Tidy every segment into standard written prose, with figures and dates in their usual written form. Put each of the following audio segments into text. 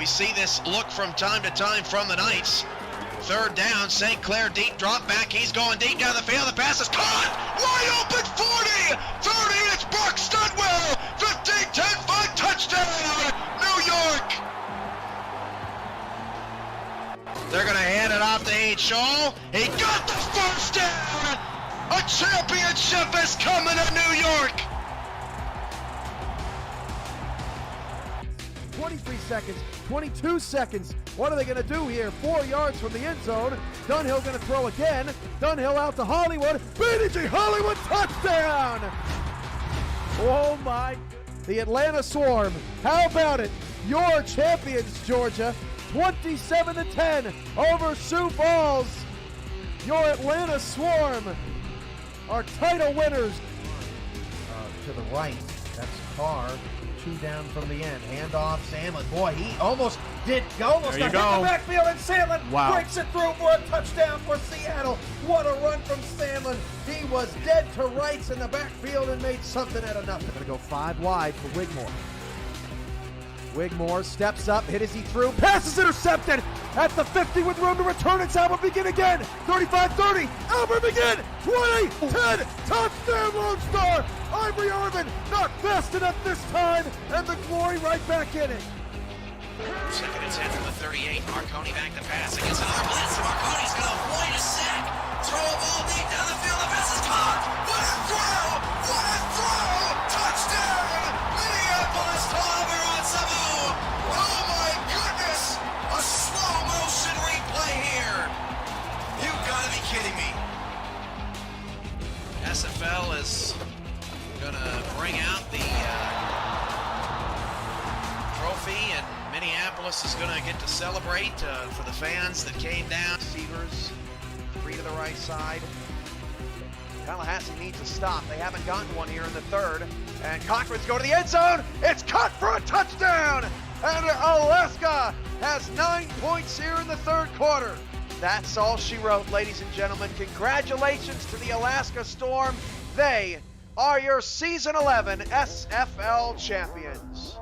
see this look from time to time from the Knights. Third down, St. Clair deep drop back. He's going deep down the field. The pass is caught. Wide open 40, 30. It's Buck Studwell. 15, 10, 5 touchdown. New York. They're going to hand it off to H. Shaw. He got the first down. A championship is coming to New York. 23 seconds, 22 seconds. What are they going to do here? 4 yards from the end zone. Dunhill going to throw again. Dunhill out to Hollywood. BDG Hollywood touchdown! Oh my. The Atlanta Swarm. How about it? Your champions, Georgia. 27-10 over Sioux Falls. Your Atlanta Swarm are title winners. To the right, that's Carr. 2 down from the end. Handoff, Sandlin. Boy, he almost got hit the backfield, and Sandlin breaks it through for a touchdown for Seattle. What a run from Sandlin. He was dead to rights in the backfield and made something out of nothing. Going to go 5 wide for Wigmore. Wigmore steps up, hit as he threw, passes intercepted at the 50 with room to return. It's Albert Begin again. 35-30, Albert Begin, 20, 10, touchdown Lone Star. Ivory Irvin not fast enough this time, and the Glory right back in it. Second and 10 from the 38. Marconi back to pass against another blitz. Marconi's going to avoid a sack. Throw a ball deep down the field. The pass is caught. What a throw! What a throw! Touchdown! Minneapolis to Auburn Sabu. Oh my goodness! A slow motion replay here. You've got to be kidding me. SFL is going to bring out the trophy, and Minneapolis is going to get to celebrate for the fans that came down. Receivers, 3 to the right side. Tallahassee needs a stop. They haven't gotten one here in the third. And Cochran's going to the end zone. It's caught for a touchdown. And Alaska has 9 points here in the third quarter. That's all she wrote, ladies and gentlemen. Congratulations to the Alaska Storm. They are your Season 11 SFL champions.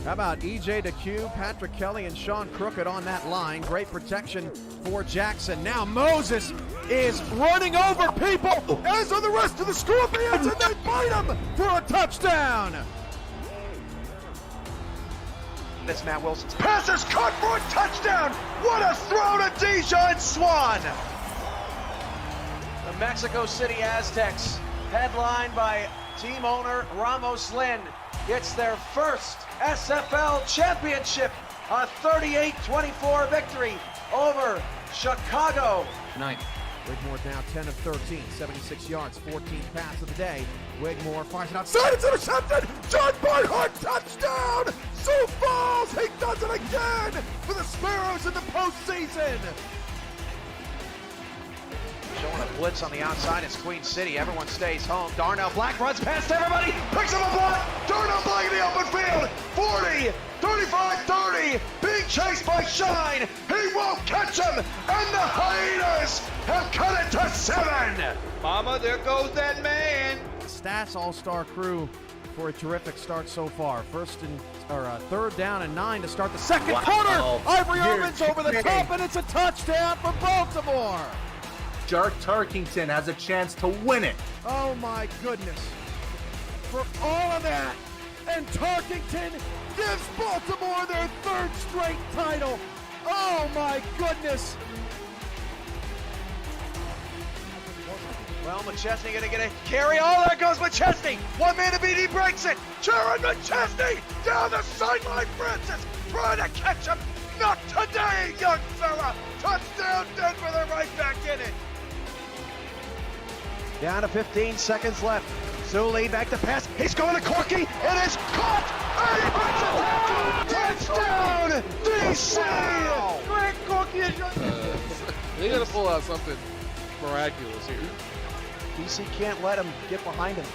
How about E.J. DeCue, Patrick Kelly, and Sean Crooked on that line. Great protection for Jackson. Now Moses is running over people, as are the rest of the Scorpions, and they bite him for a touchdown. This Matt Wilson's pass is caught for a touchdown. What a throw to Dijon Swan. The Mexico City Aztecs, headlined by team owner Ramos Lin, gets their first SFL championship, a 38-24 victory over Chicago. Wigmore now 10 of 13, 76 yards, 14th pass of the day. Wigmore fires it outside, it's intercepted! John Barnhart, touchdown! Sioux Falls, he does it again for the Sparrows in the postseason! Showing a blitz on the outside, it's Queen City. Everyone stays home. Darnell Black runs past everybody, picks up a block. Darnell Black in the open field. 40, 35-30, being chased by Shine. He won't catch him, and the Hyenas have cut it to 7. Mama, there goes that man. The Stats All-Star crew for a terrific start so far. Third down and 9 to start the second quarter. Ivory Irvin's over the top, and it's a touchdown for Baltimore. Jark Tarkington has a chance to win it. Oh my goodness. For all of that, and Tarkington gives Baltimore their 3rd straight title. Oh my goodness. Well, McChesney gonna get a carry. Oh, there goes McChesney. One man to beat, he breaks it. Jaron McChesney down the sideline. Francis trying to catch him. Not today, young fella. Touchdown Denver, they're right back in it. Down to 15 seconds left. Zuli back to pass. He's going to Corky. It is caught. And touchdown, DC. Greg Corky is they gotta pull out something miraculous here. DC can't let him get behind him.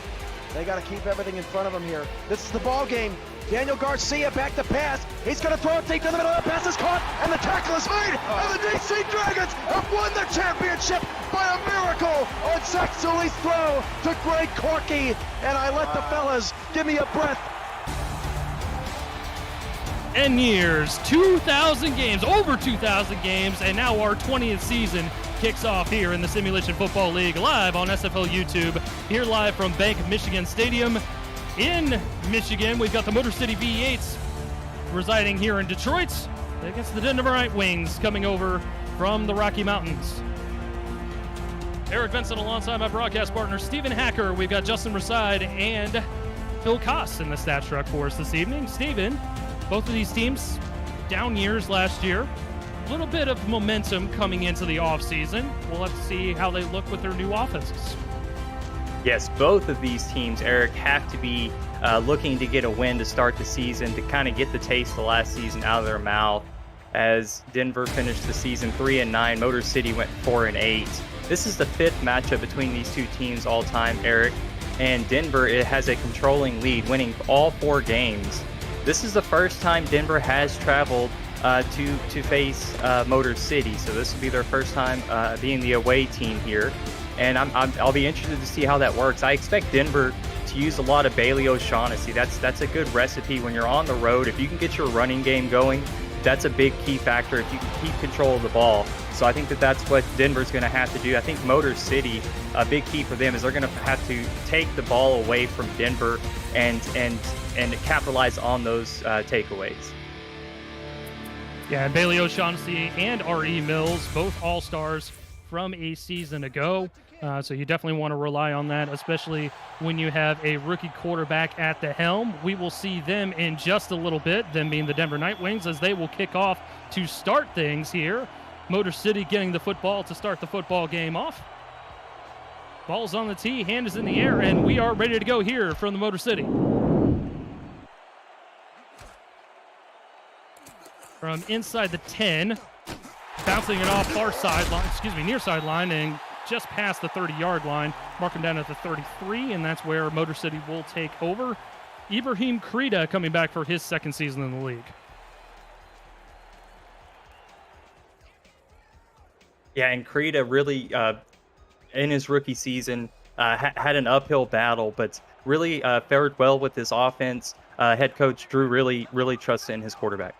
They got to keep everything in front of him here. This is the ball game. Daniel Garcia back to pass. He's going to throw it deep to the middle. The pass is caught, and the tackle is made. And the DC Dragons have won the championship by a miracle on Zach Zuli's throw to Greg Corky. And I let the fellas give me a breath. and years, 2,000 games, over 2,000 games, and now our 20th season kicks off here in the Simulation Football League, live on SFL YouTube, here live from Bank of Michigan Stadium in Michigan. We've got the Motor City V8s residing here in Detroit against the Denver Night Wings coming over from the Rocky Mountains. Eric Vincent alongside my broadcast partner, Stephen Hacker. We've got Justin Reside and Phil Koss in the stat truck for us this evening. Stephen, both of these teams down years last year. A little bit of momentum coming into the offseason. We'll have to see how they look with their new offenses. Yes, both of these teams, Eric, have to be looking to get a win to start the season, to kind of get the taste of last season out of their mouth. As Denver finished the season 3-9, Motor City went 4-8. This is the 5th matchup between these two teams all time, Eric. And Denver, it has a controlling lead, winning all 4 games. This is the first time Denver has traveled to face Motor City, so this will be their first time being the away team here, and I'll be interested to see how that works. I expect Denver to use a lot of Bailey O'Shaughnessy. That's a good recipe when you're on the road. If you can get your running game going, that's a big key factor if you can keep control of the ball. So I think that's what Denver's going to have to do. I think Motor City, a big key for them is they're going to have to take the ball away from Denver and capitalize on those takeaways. Yeah, Bailey O'Shaughnessy and R.E. Mills, both all-stars from a season ago. So you definitely want to rely on that, especially when you have a rookie quarterback at the helm. We will see them in just a little bit, them being the Denver Night Wings, as they will kick off to start things here. Motor City getting the football to start the football game off. Ball's on the tee, hand is in the air, and we are ready to go here from the Motor City. From inside the 10, bouncing it off near sideline, and just past the 30-yard line, mark him down at the 33, and that's where Motor City will take over. Ibrahim Krida coming back for his second season in the league. Yeah, and Krida really, in his rookie season, had an uphill battle, but really fared well with his offense. Head coach Drew really trusted in his quarterback.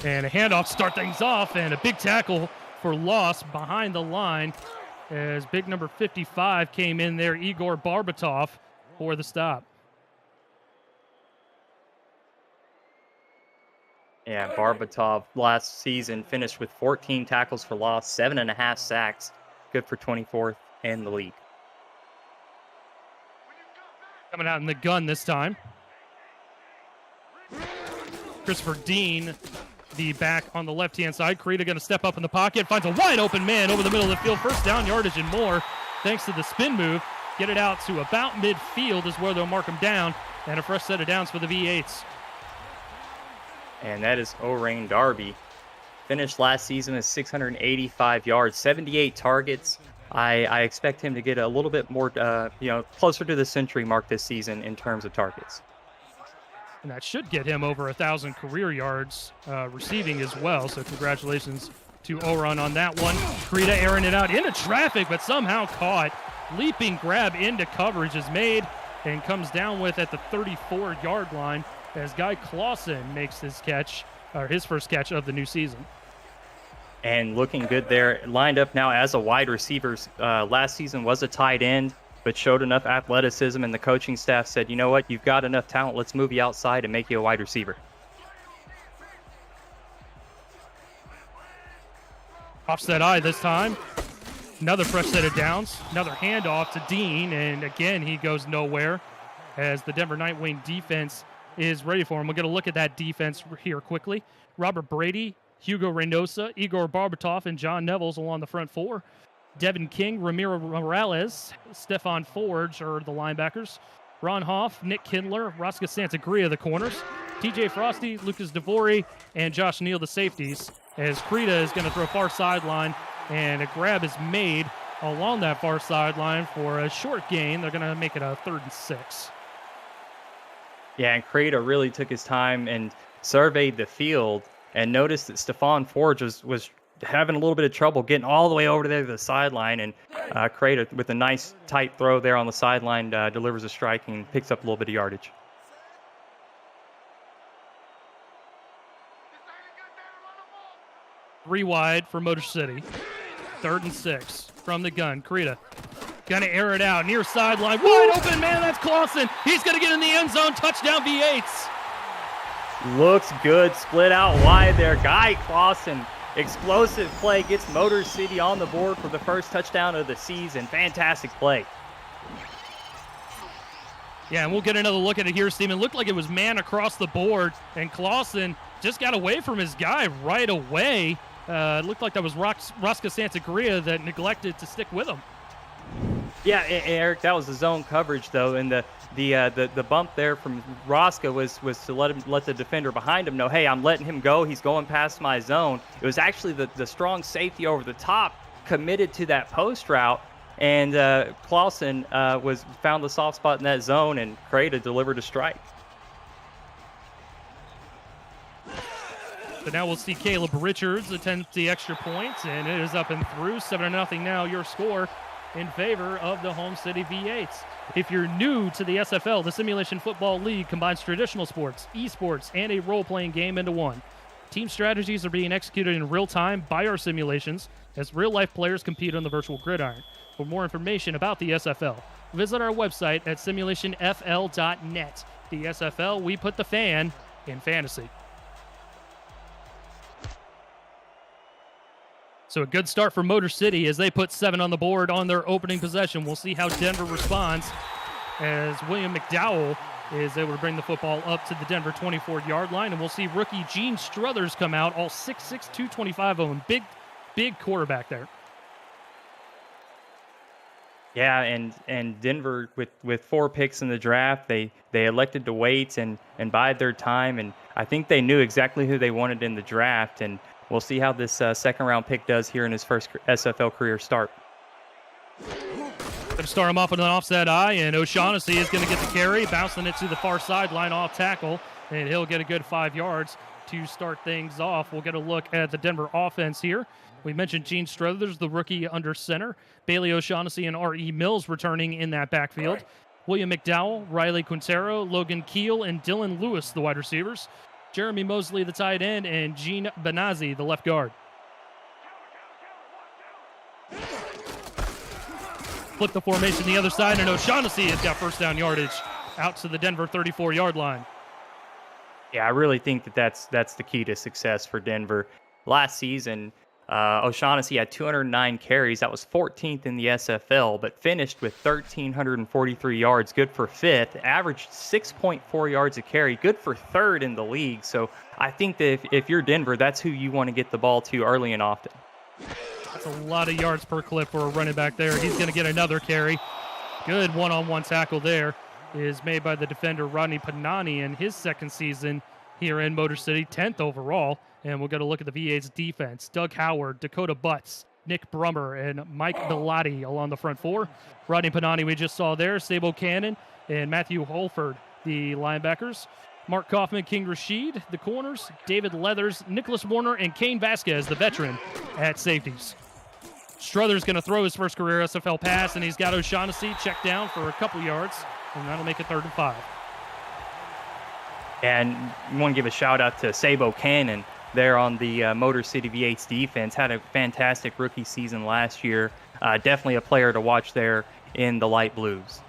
And a handoff start things off, and a big tackle for loss behind the line as big number 55 came in there, Igor Barbatov, for the stop. Yeah, Barbatov last season finished with 14 tackles for loss, 7.5 sacks, good for 24th in the league. Coming out in the gun this time. Christopher Dean, the back on the left-hand side. Krida going to step up in the pocket, finds a wide-open man over the middle of the field. First down, yardage and more, thanks to the spin move. Get it out to about midfield is where they'll mark him down, and a fresh set of downs for the V8s. And that is Orain Darby. Finished last season with 685 yards, 78 targets. I expect him to get a little bit more, closer to the century mark this season in terms of targets. And that should get him over 1,000 career yards receiving as well. So congratulations to Oran on that one. Krida airing it out into traffic, but somehow caught. Leaping grab into coverage is made and comes down with at the 34-yard line as Guy Clausen makes his first catch of the new season. And looking good there. Lined up now as a wide receiver. Last season was a tight end, but showed enough athleticism, and the coaching staff said, you know what, you've got enough talent, let's move you outside and make you a wide receiver. Offset eye this time. Another fresh set of downs. Another handoff to Dean, and again, he goes nowhere as the Denver Nightwing defense is ready for him. We'll get a look at that defense here quickly. Robert Brady, Hugo Reynosa, Igor Barbatov, and John Nevels along the front four. Devin King, Ramiro Morales, Stefan Forge are the linebackers. Ron Hoff, Nick Kindler, Rosca Santagria the corners. TJ Frosty, Lucas DeVore, and Josh Neal the safeties. As Krida is going to throw far sideline, and a grab is made along that far sideline for a short gain. They're going to make it a 3rd and 6. Yeah, and Krida really took his time and surveyed the field and noticed that Stefan Forge was having a little bit of trouble getting all the way over there to the sideline, and Crate, with a nice tight throw there on the sideline, delivers a strike and picks up a little bit of yardage. Three wide for Motor City. 3rd and 6 from the gun. Krita gonna air it out near sideline. Wide open, man. That's Clausen. He's gonna get in the end zone. Touchdown V8s. Looks good. Split out wide there. Guy Clausen. Explosive play. Gets Motor City on the board for the first touchdown of the season. Fantastic play. Yeah, and we'll get another look at it here, Steven. Looked like it was man across the board, and Clausen just got away from his guy right away. It looked like that was Rosca Santagria that neglected to stick with him. Yeah, Eric, that was the zone coverage though, and the bump there from Rosca was to let the defender behind him know, hey, I'm letting him go. He's going past my zone. It was actually the strong safety over the top committed to that post route, and Clausen found the soft spot in that zone, and Crata delivered a strike. But now we'll see Caleb Richards attempt the extra point, and it is up and through. 7-0 now your score in favor of the Home City V8s. If you're new to the SFL, the Simulation Football League combines traditional sports, esports, and a role-playing game into one. Team strategies are being executed in real time by our simulations as real-life players compete on the virtual gridiron. For more information about the SFL, visit our website at simulationfl.net. The SFL, we put the fan in fantasy. So a good start for Motor City as they put 7 on the board on their opening possession. We'll see how Denver responds as William McDowell is able to bring the football up to the Denver 24-yard line. And we'll see rookie Gene Struthers come out, all 6'6", 225 of him. Big quarterback there. Yeah, and Denver, with 4 picks in the draft, they elected to wait and bide their time. And I think they knew exactly who they wanted in the draft. And we'll see how this second-round pick does here in his first SFL career start. Going to start him off with an offset eye, and O'Shaughnessy is going to get the carry, bouncing it to the far sideline off tackle, and he'll get a good 5 yards to start things off. We'll get a look at the Denver offense here. We mentioned Gene Struthers, the rookie under center. Bailey O'Shaughnessy and R.E. Mills returning in that backfield. William McDowell, Riley Quintero, Logan Keel, and Dylan Lewis, the wide receivers. Jeremy Mosley, the tight end, and Gene Benazzi, the left guard. Flip the formation the other side, and O'Shaughnessy has got first down yardage out to the Denver 34-yard line. Yeah, I really think that's the key to success for Denver. Last season, O'Shaughnessy had 209 carries. That was 14th in the SFL, but finished with 1,343 yards, good for 5th. Averaged 6.4 yards a carry, good for 3rd in the league. So I think that if you're Denver, that's who you want to get the ball to early and often. That's a lot of yards per clip for a running back there. He's going to get another carry. Good one-on-one tackle there is made by the defender Rodney Panani in his second season here in Motor City, 10th overall. And we'll get a look at the V8's defense. Doug Howard, Dakota Butts, Nick Brummer, and Mike Bellotti along the front 4. Rodney Panani we just saw there, Sabo Cannon, and Matthew Holford, the linebackers. Mark Kaufman, King Rashid, the corners. David Leathers, Nicholas Warner, and Kane Vasquez, the veteran, at safeties. Struthers going to throw his first career SFL pass, and he's got O'Shaughnessy checked down for a couple yards, and that'll make it 3rd and 5. And we want to give a shout-out to Sabo Cannon there on the Motor City V8's defense. Had a fantastic rookie season last year. Definitely a player to watch there in the light blues.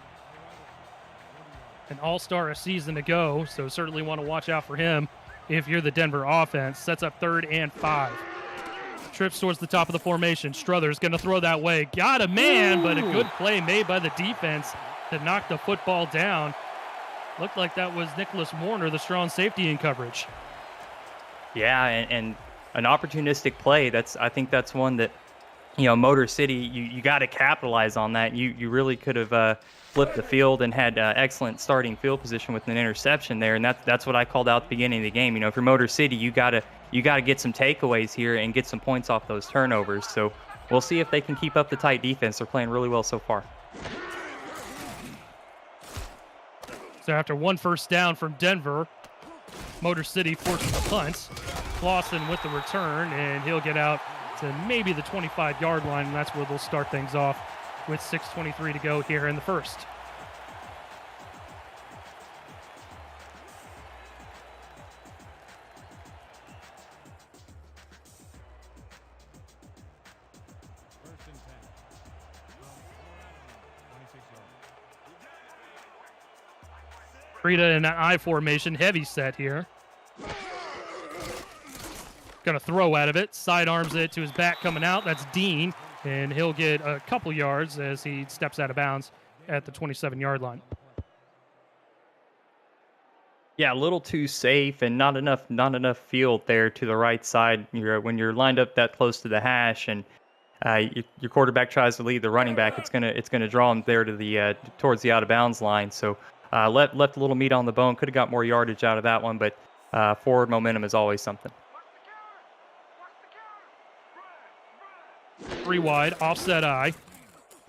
An all-star a season ago, so certainly want to watch out for him if you're the Denver offense. Sets up 3rd and 5. Trips towards the top of the formation. Struthers going to throw that way. Got a man, but a good play made by the defense to knock the football down. Looked like that was Nicholas Warner, the strong safety in coverage. Yeah, and an opportunistic play. I think that's one that, Motor City, you got to capitalize on that. You really could have flipped the field and had excellent starting field position with an interception there, and that's what I called out at the beginning of the game. If you're Motor City, you got to get some takeaways here and get some points off those turnovers. So we'll see if they can keep up the tight defense. They're playing really well so far. So after one first down from Denver, Motor City forces the punt. Clausen with the return, and he'll get out to maybe the 25-yard line, and that's where they'll start things off with 6:23 to go here in the first. Rita in that I formation, heavy set here. Gonna throw out of it, sidearms it to his back coming out. That's Dean, and he'll get a couple yards as he steps out of bounds at the 27-yard line. Yeah, a little too safe and not enough field there to the right side. When you're lined up that close to the hash and your quarterback tries to lead the running back, it's gonna draw him there to the towards the out of bounds line. So left a little meat on the bone. Could have got more yardage out of that one, but forward momentum is always something. 3 wide, offset I.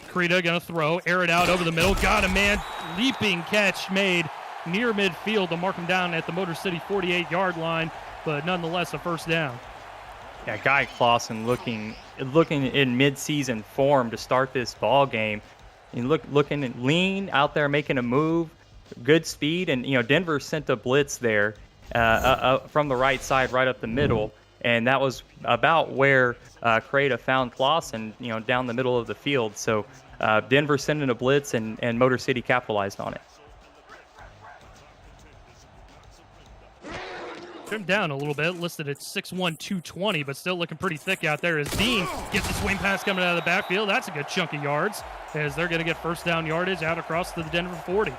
Krita gonna throw, air it out over the middle. Got a man, leaping catch made near midfield to mark him down at the Motor City 48-yard line, but nonetheless a first down. Yeah, Guy Clausen looking in mid-season form to start this ball game. And looking lean out there, making a move, good speed, and Denver sent a blitz there from the right side, right up the middle, and that was about where Krita found Clausen, down the middle of the field. So Denver sent in a blitz, and Motor City capitalized on it. Trimmed down a little bit, listed at 6'1", 220, but still looking pretty thick out there as Dean gets the swing pass coming out of the backfield. That's a good chunk of yards as they're going to get first down yardage out across to the Denver 40.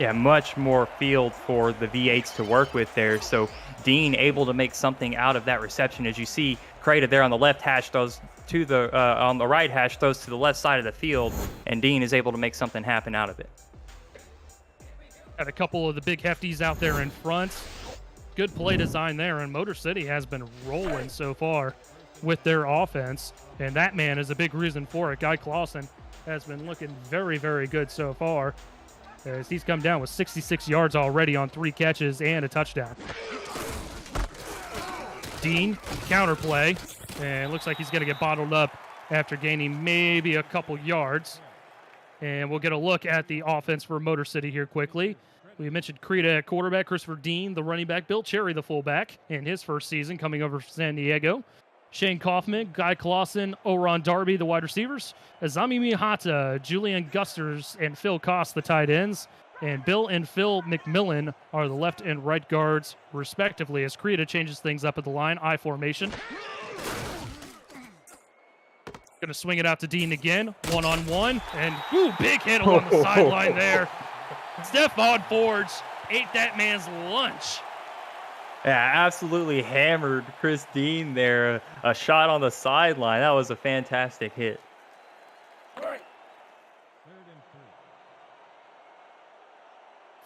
Yeah, much more field for the V8s to work with there. So Dean able to make something out of that reception. As you see, Krita there on the left hash throws to the on the right hash throws to the left side of the field, and Dean is able to make something happen out of it. Got a couple of the big hefties out there in front. Good play design there, and Motor City has been rolling so far with their offense, and that man is a big reason for it. Guy Clausen has been looking very, very good so far as he's come down with 66 yards already on 3 catches and a touchdown. Dean, counterplay, and looks like he's going to get bottled up after gaining maybe a couple yards. And we'll get a look at the offense for Motor City here quickly. We mentioned Krita at quarterback, Christopher Dean, the running back, Bill Cherry, the fullback, in his first season coming over from San Diego. Shane Kaufman, Guy Clausen, Oron Darby, the wide receivers. Azami Mihata, Julian Gusters, and Phil Koss, the tight ends. And Bill and Phil McMillan are the left and right guards, respectively, as Krita changes things up at the line, I formation. Going to swing it out to Dean again, one-on-one, and big hit along the sideline there. Stephon Forge ate that man's lunch. Yeah, absolutely hammered Chris Dean there. A shot on the sideline. That was a fantastic hit.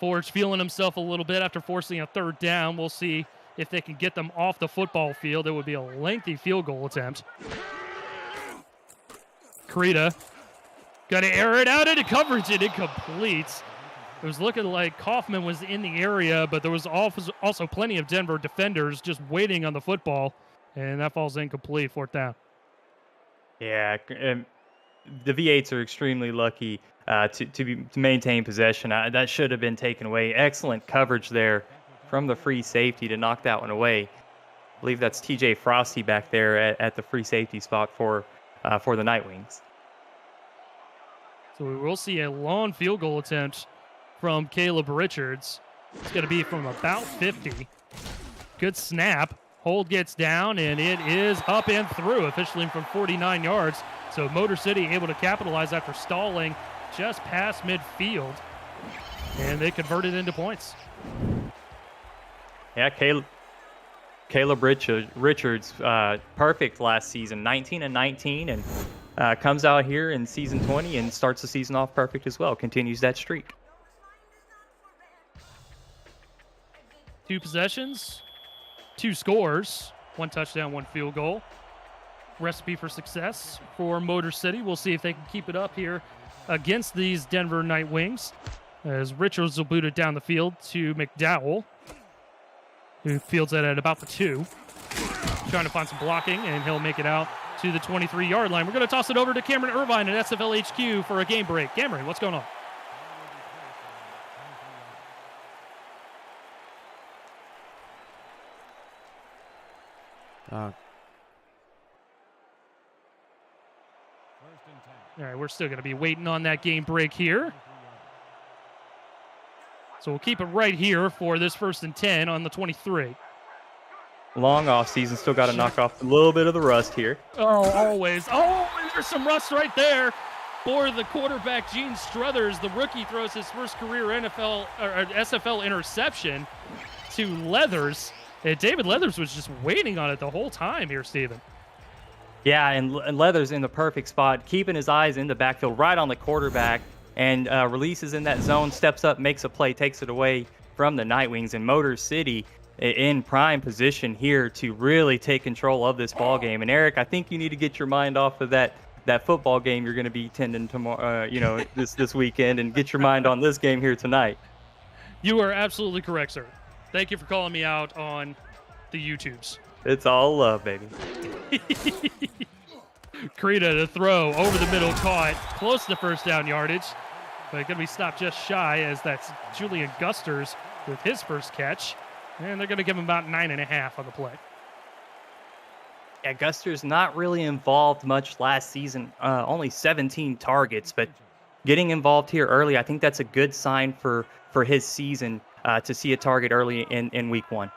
Forge feeling himself a little bit after forcing a third down. We'll see if they can get them off the football field. It would be a lengthy field goal attempt. Krita got to air it out into coverage and incomplete. It was looking like Kaufman was in the area, but there was also plenty of Denver defenders just waiting on the football, and that falls incomplete, 4th down. Yeah, the V8s are extremely lucky to maintain possession. That should have been taken away. Excellent coverage there from the free safety to knock that one away. I believe that's TJ Frosty back there at the free safety spot for the Nightwings. So we will see a long field goal attempt from Caleb Richards. It's going to be from about 50. Good snap. Hold gets down, and it is up and through, officially from 49 yards. So Motor City able to capitalize after stalling just past midfield, and they converted into points. Yeah, Caleb Richards, perfect last season, 19-19, and comes out here in season 20 and starts the season off perfect as well, continues that streak. 2 possessions, 2 scores, 1 touchdown, 1 field goal. Recipe for success for Motor City. We'll see if they can keep it up here against these Denver Nightwings, as Richards will boot it down the field to McDowell, who fields it at about the 2. trying to find some blocking, and he'll make it out to the 23-yard line. We're going to toss it over to Cameron Irvine at SFL HQ for a game break. Cameron, what's going on? All right, we're still going to be waiting on that game break here. So we'll keep it right here for this 1st and 10 on the 23. Long off season, still got to knock off a little bit of the rust here. Oh, always. Oh, and there's some rust right there for the quarterback, Gene Struthers. The rookie throws his first career NFL or SFL interception to Leathers. And David Leathers was just waiting on it the whole time here, Steven. Yeah, and Leathers in the perfect spot, keeping his eyes in the backfield right on the quarterback, and releases in that zone, steps up, makes a play, takes it away from the Nightwings. And Motor City in prime position here to really take control of this ball game. And Eric, I think you need to get your mind off of that football game you're going to be attending tomorrow, this weekend, and get your mind on this game here tonight. You are absolutely correct, sir. Thank you for calling me out on the YouTubes. It's all love, baby. Krita to throw over the middle, caught close to first down yardage, but going to be stopped just shy, as that's Julian Gusters with his first catch. And they're going to give him about 9.5 on the play. Yeah, Gusters not really involved much last season, only 17 targets, but getting involved here early, I think that's a good sign for his season to see a target early in week 1.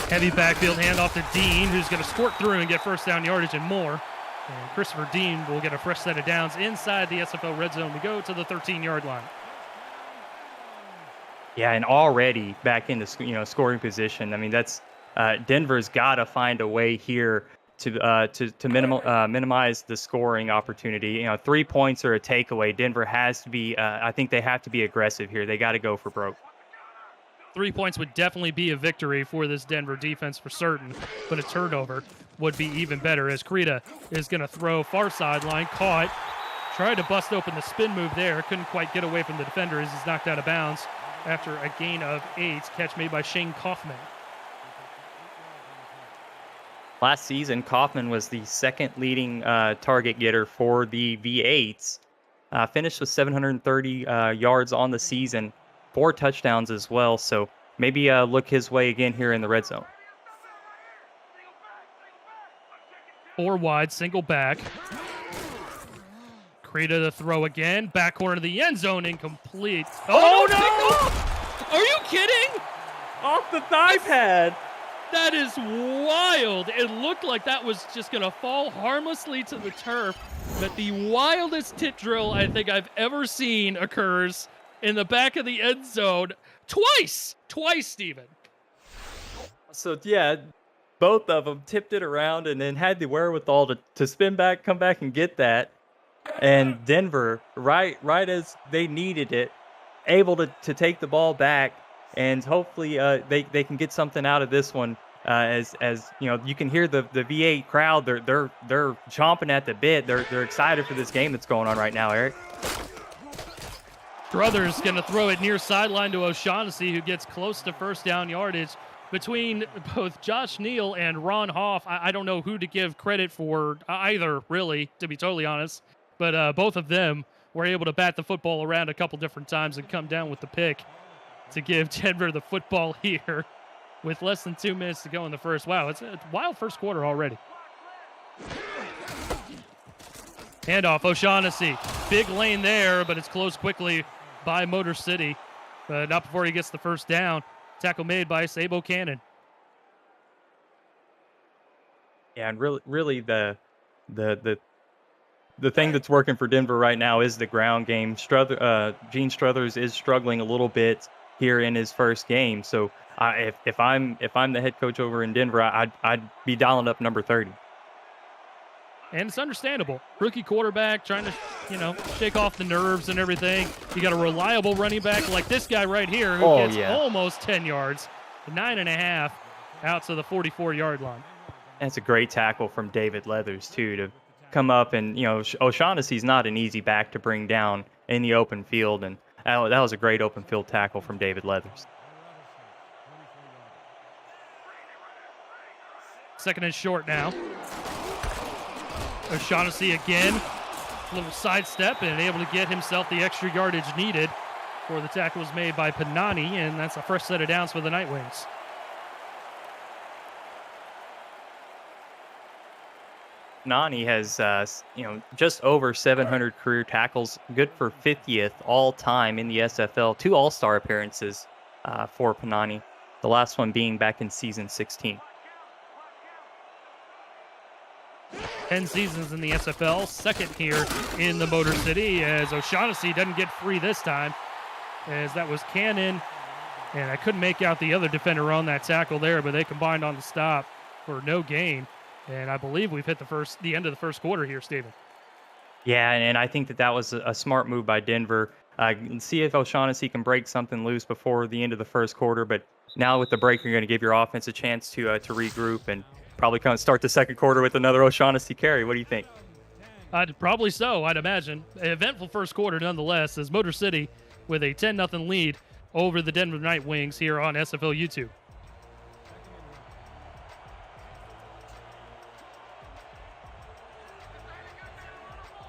Heavy backfield handoff to Dean, who's going to squirt through and get first down yardage and more. And Christopher Dean will get a fresh set of downs inside the SFL red zone. We go to the 13-yard line. Yeah, and already back into scoring position. I mean, that's Denver's got to find a way here to minimize the scoring opportunity. 3 points or a takeaway. Denver has to be. I think they have to be aggressive here. They got to go for broke. 3 points would definitely be a victory for this Denver defense for certain, but a turnover would be even better, as Krita is going to throw far sideline, caught, tried to bust open the spin move there, couldn't quite get away from the defender as he's knocked out of bounds after a gain of 8, catch made by Shane Kaufman. Last season, Kaufman was the second leading target getter for the V8s, finished with 730 yards on the season, 4 touchdowns as well, so maybe look his way again here in the red zone. 4 wide, single back. Krita to throw again. Back corner of the end zone, incomplete. Oh, no! Are you kidding? Off the thigh pad. That is wild. It looked like that was just going to fall harmlessly to the turf, but the wildest tip drill I think I've ever seen occurs in the back of the end zone. Twice, Steven. So, yeah, both of them tipped it around and then had the wherewithal to spin back, come back and get that. And Denver, right as they needed it, able to take the ball back, and hopefully they can get something out of this one. As you can hear the V8 crowd, they're chomping at the bit. They're excited for this game that's going on right now, Eric. Struthers going to throw it near sideline to O'Shaughnessy, who gets close to first down yardage. Between both Josh Neal and Ron Hoff, I don't know who to give credit for either, really, to be totally honest. But both of them were able to bat the football around a couple different times and come down with the pick to give Denver the football here with less than 2 minutes to go in the first. Wow, it's a wild first quarter already. Handoff, O'Shaughnessy. Big lane there, but it's closed quickly by Motor City. But not before he gets the first down. Tackle made by Sabo Cannon. Yeah, and really the thing that's working for Denver right now is the ground game. Gene Struthers is struggling a little bit here in his first game. So if I'm the head coach over in Denver, I'd be dialing up number 30. And it's understandable. Rookie quarterback trying to, shake off the nerves and everything. You got a reliable running back like this guy right here who gets almost 10 yards, 9.5 out to the 44-yard line. That's a great tackle from David Leathers, too, to come up and, O'Shaughnessy's not an easy back to bring down in the open field. And that was a great open field tackle from David Leathers. Second and short now. O'Shaughnessy again. A little sidestep and able to get himself the extra yardage needed before the tackle was made by Panani, and that's the first set of downs for the Nightwings. Panani has, just over 700 career tackles, good for 50th all time in the SFL. 2 All-Star appearances for Panani, the last one being back in season 16. 10 seasons in the SFL, second here in the Motor City, as O'Shaughnessy doesn't get free this time, as that was Cannon, and I couldn't make out the other defender on that tackle there, but they combined on the stop for no gain, and I believe we've hit the end of the first quarter here, Steven. Yeah, and I think that was a smart move by Denver. See if O'Shaughnessy can break something loose before the end of the first quarter, but now with the break, you're going to give your offense a chance to regroup and probably kind of start the second quarter with another O'Shaughnessy carry. What do you think? Probably so, I'd imagine. An eventful first quarter nonetheless, as Motor City with a 10-0 lead over the Denver Nightwings here on SFL YouTube.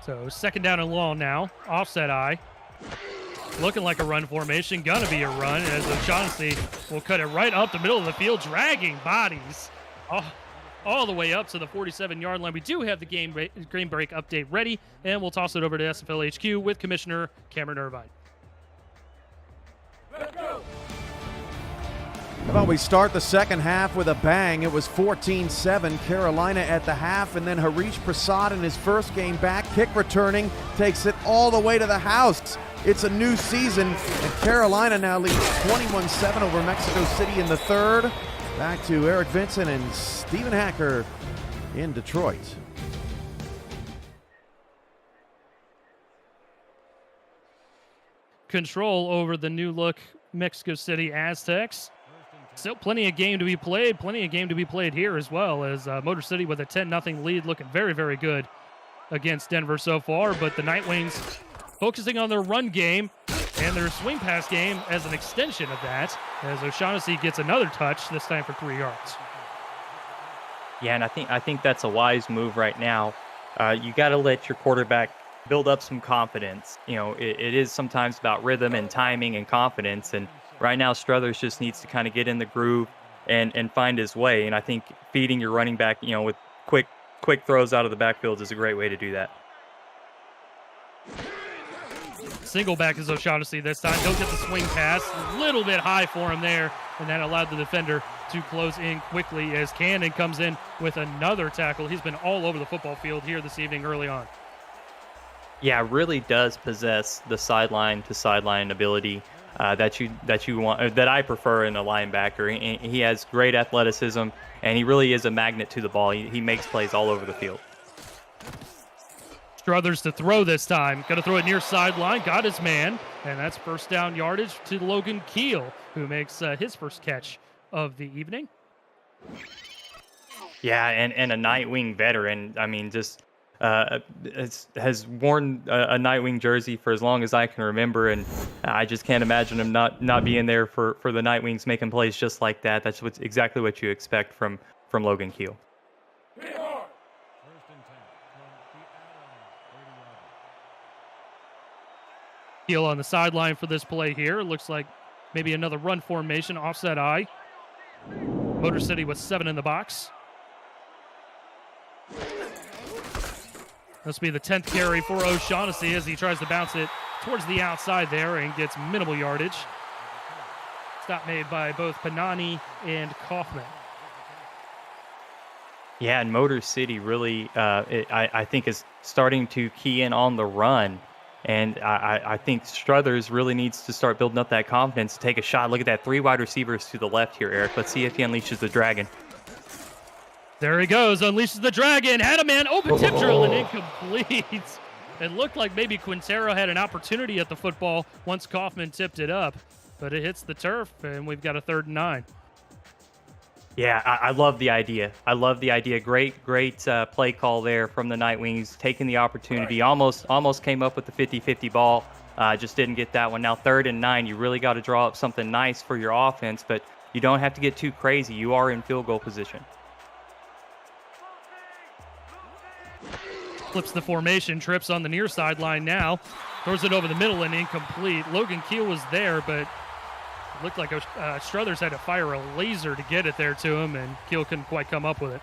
So second down and long now. Offset eye. Looking like a run formation. Gonna be a run as O'Shaughnessy will cut it right up the middle of the field, dragging bodies all the way up to the 47-yard line. We do have the game break update ready, and we'll toss it over to SFL HQ with Commissioner Cameron Irvine. How about we start the second half with a bang? It was 14-7 Carolina at the half, and then Harish Prasad in his first game back, kick returning, takes it all the way to the house. It's a new season, and Carolina now leads 21-7 over Mexico City in the third. Back to Eric Vincent and Stephen Hacker in Detroit. Control over the new look Mexico City Aztecs. Still plenty of game to be played here as well, as Motor City with a 10-0 lead, looking very, very good against Denver so far, but the Nightwings focusing on their run game and their swing pass game as an extension of that, as O'Shaughnessy gets another touch, this time for 3 yards. Yeah, and I think that's a wise move right now. You got to let your quarterback build up some confidence. It is sometimes about rhythm and timing and confidence, and right now Struthers just needs to kind of get in the groove and find his way, and I think feeding your running back, with quick throws out of the backfield is a great way to do that. Single back is O'Shaughnessy this time. He'll get the swing pass. A little bit high for him there, and that allowed the defender to close in quickly as Cannon comes in with another tackle. He's been all over the football field here this evening early on. Yeah, really does possess the sideline to sideline ability that you want, that I prefer in a linebacker. He has great athleticism, and he really is a magnet to the ball. He makes plays all over the field. Struthers to throw this time. Going to throw it near sideline. Got his man. And that's first down yardage to Logan Keel, who makes his first catch of the evening. Yeah, and a Nightwing veteran. I mean, just has worn a Nightwing jersey for as long as I can remember, and I just can't imagine him not being there for the Nightwings, making plays just like that. That's exactly what you expect from Logan Keel. Keel on the sideline for this play here. Looks like maybe another run formation, offset eye. Motor City with 7 in the box. This will be the 10th carry for O'Shaughnessy as he tries to bounce it towards the outside there and gets minimal yardage. Stop made by both Panani and Kaufman. Yeah, and Motor City really, I think, is starting to key in on the run. And I think Struthers really needs to start building up that confidence to take a shot. Look at that, 3 wide receivers to the left here, Eric. Let's see if he unleashes the dragon. There he goes, unleashes the dragon. Had a man, open tip drill and incomplete. It looked like maybe Quintero had an opportunity at the football once Kaufman tipped it up, but it hits the turf, and we've got a 3rd and 9. Yeah, I love the idea. Great play call there from the Nightwings, taking the opportunity. Almost came up with the 50-50 ball, Just didn't get that one. Now 3rd and 9, you really got to draw up something nice for your offense, but you don't have to get too crazy. You are in field goal position. Flips the formation, trips on the near sideline now. Throws it over the middle and incomplete. Logan Keel was there, but it looked like Struthers had to fire a laser to get it there to him, and Keel couldn't quite come up with it.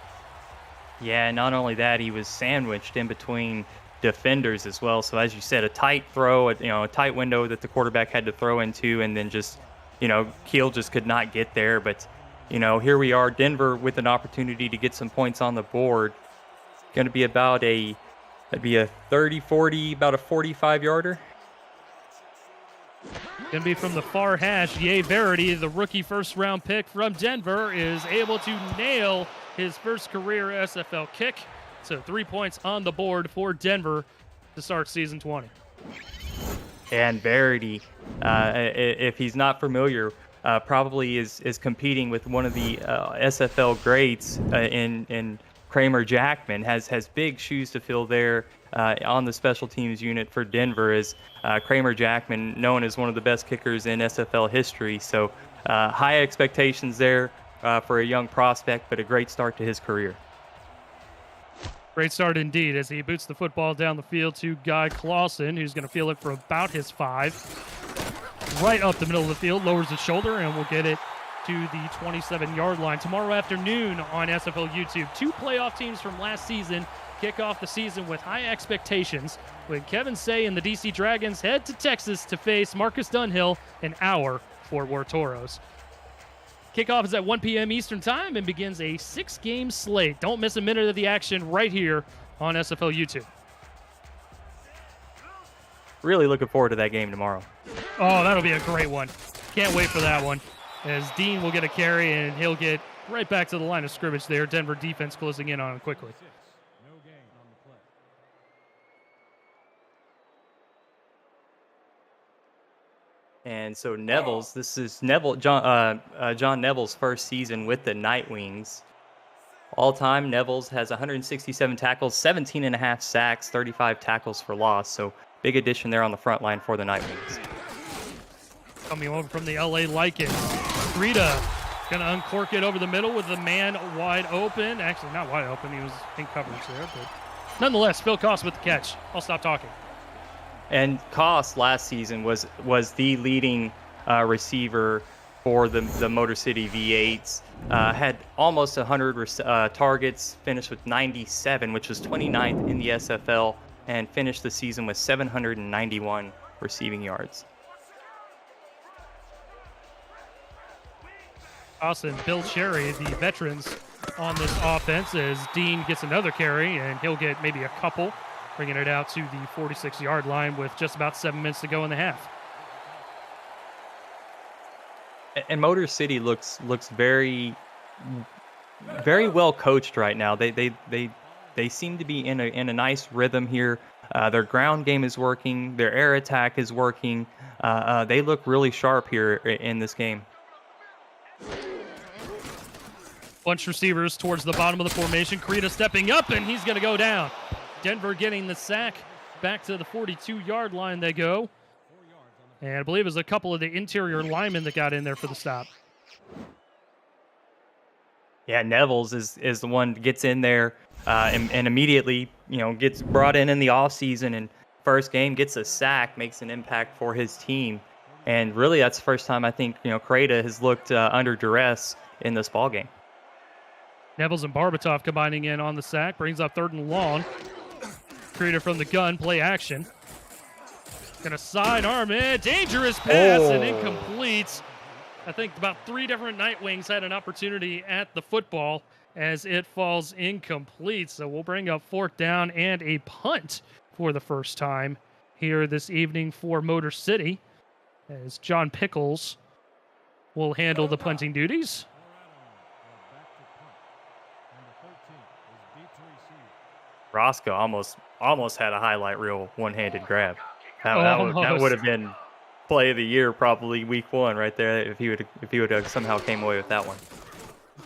Yeah, not only that, he was sandwiched in between defenders as well. So as you said, a tight throw, a tight window that the quarterback had to throw into, and then just, Keel just could not get there. But, here we are, Denver with an opportunity to get some points on the board. Going to be about that'd be a 30-40, about a 45-yarder. Going to be from the far hash. Ye Verity, the rookie first-round pick from Denver, is able to nail his first career SFL kick. So 3 points on the board for Denver to start season 20. And Verity, if he's not familiar, probably is competing with one of the SFL greats in Kramer Jackman. Has big shoes to fill there on the special teams unit for Denver. Is Kramer Jackman known as one of the best kickers in SFL history. So high expectations there for a young prospect, but a great start to his career. Great start indeed as he boots the football down the field to Guy Clausen, who's going to feel it for about his 5. Right up the middle of the field, lowers his shoulder, and will get it to the 27-yard line. Tomorrow afternoon on SFL YouTube, 2 playoff teams from last season kick off the season with high expectations when Kevin Say and the DC Dragons head to Texas to face Marcus Dunhill and our Fort Worth Toros. Kickoff is at 1 p.m. Eastern Time and begins a 6-game slate. Don't miss a minute of the action right here on SFL YouTube. Really looking forward to that game tomorrow. Oh, that'll be a great one. Can't wait for that one. As Dean will get a carry, and he'll get right back to the line of scrimmage there. Denver defense closing in on him quickly. And so Neville's, this is John Neville's first season with the Nightwings. All-time, Neville's has 167 tackles, 17.5 sacks, 35 tackles for loss. So big addition there on the front line for the Nightwings. Coming over from the LA Lycans. Rita going to uncork it over the middle with the man wide open. Actually, not wide open. He was in coverage there. But nonetheless, Phil Koss with the catch. I'll stop talking. And Koss last season was the leading receiver for the Motor City V8s. Had almost 100 targets, finished with 97, which was 29th in the SFL, and finished the season with 791 receiving yards. Austin, Bill Cherry, the veterans on this offense, as Dean gets another carry, and he'll get maybe a couple, bringing it out to the 46-yard line with just about 7 minutes to go in the half. And Motor City looks very, very well coached right now. They seem to be in a nice rhythm here. Their ground game is working. Their air attack is working. They look really sharp here in this game. Bunch receivers towards the bottom of the formation. Krita stepping up, and he's going to go down. Denver getting the sack. Back to the 42-yard line they go. And I believe it was a couple of the interior linemen that got in there for the stop. Yeah, Neville's is the one that gets in there and immediately, gets brought in the offseason, and first game gets a sack, makes an impact for his team. And really, that's the first time I think, Krita has looked under duress in this ball game. Neville's and Barbatov combining in on the sack. Brings up 3rd and long. Krita from the gun, play action. Gonna sidearm it. Dangerous pass and incomplete. I think about 3 different Nightwings had an opportunity at the football as it falls incomplete. So we'll bring up 4th down and a punt for the first time here this evening for Motor City, as John Pickles will handle the punting duties. Roscoe almost had a highlight reel one-handed grab. That would have been play of the year, probably week 1 right there, if he would have somehow came away with that one.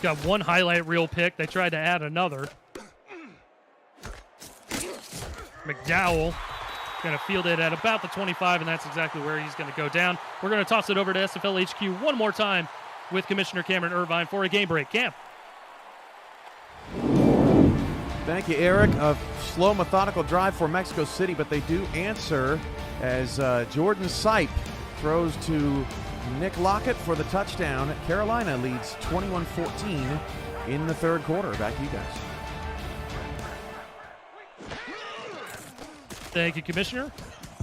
Got one highlight reel pick. They tried to add another. McDowell Going to field it at about the 25, and that's exactly where he's going to go down. We're going to toss it over to SFL HQ one more time with Commissioner Cameron Irvine for a game break. Cam. Thank you, Eric. A slow, methodical drive for Mexico City, but they do answer as Jordan Sipe throws to Nick Lockett for the touchdown. Carolina leads 21-14 in the third quarter. Back to you guys. Thank you, Commissioner.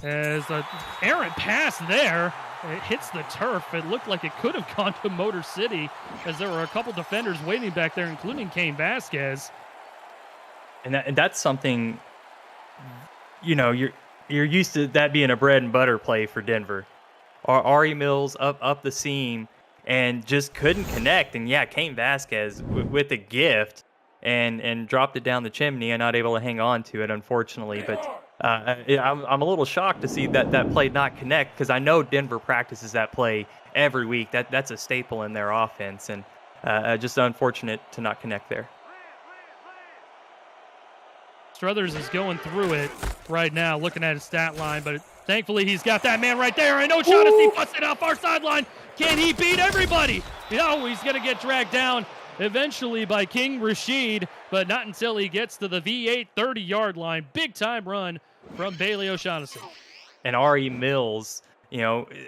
As an errant pass there, it hits the turf. It looked like it could have gone to Motor City, as there were a couple defenders waiting back there, including Cain Vasquez. And that's something, you're used to that being a bread and butter play for Denver. Ari Mills up the seam and just couldn't connect. And yeah, Cain Vasquez with a gift and dropped it down the chimney and not able to hang on to it, unfortunately. But I'm a little shocked to see that play not connect, because I know Denver practices that play every week. That's a staple in their offense, and just unfortunate to not connect there. Struthers is going through it right now, looking at his stat line, but thankfully he's got that man right there. And O'Shaughnessy busted off our sideline. Can he beat everybody? No, he's going to get dragged down eventually by King Rashid, but not until he gets to the V8 30-yard line. Big time run from Bailey O'Shaughnessy. And R.E. Mills,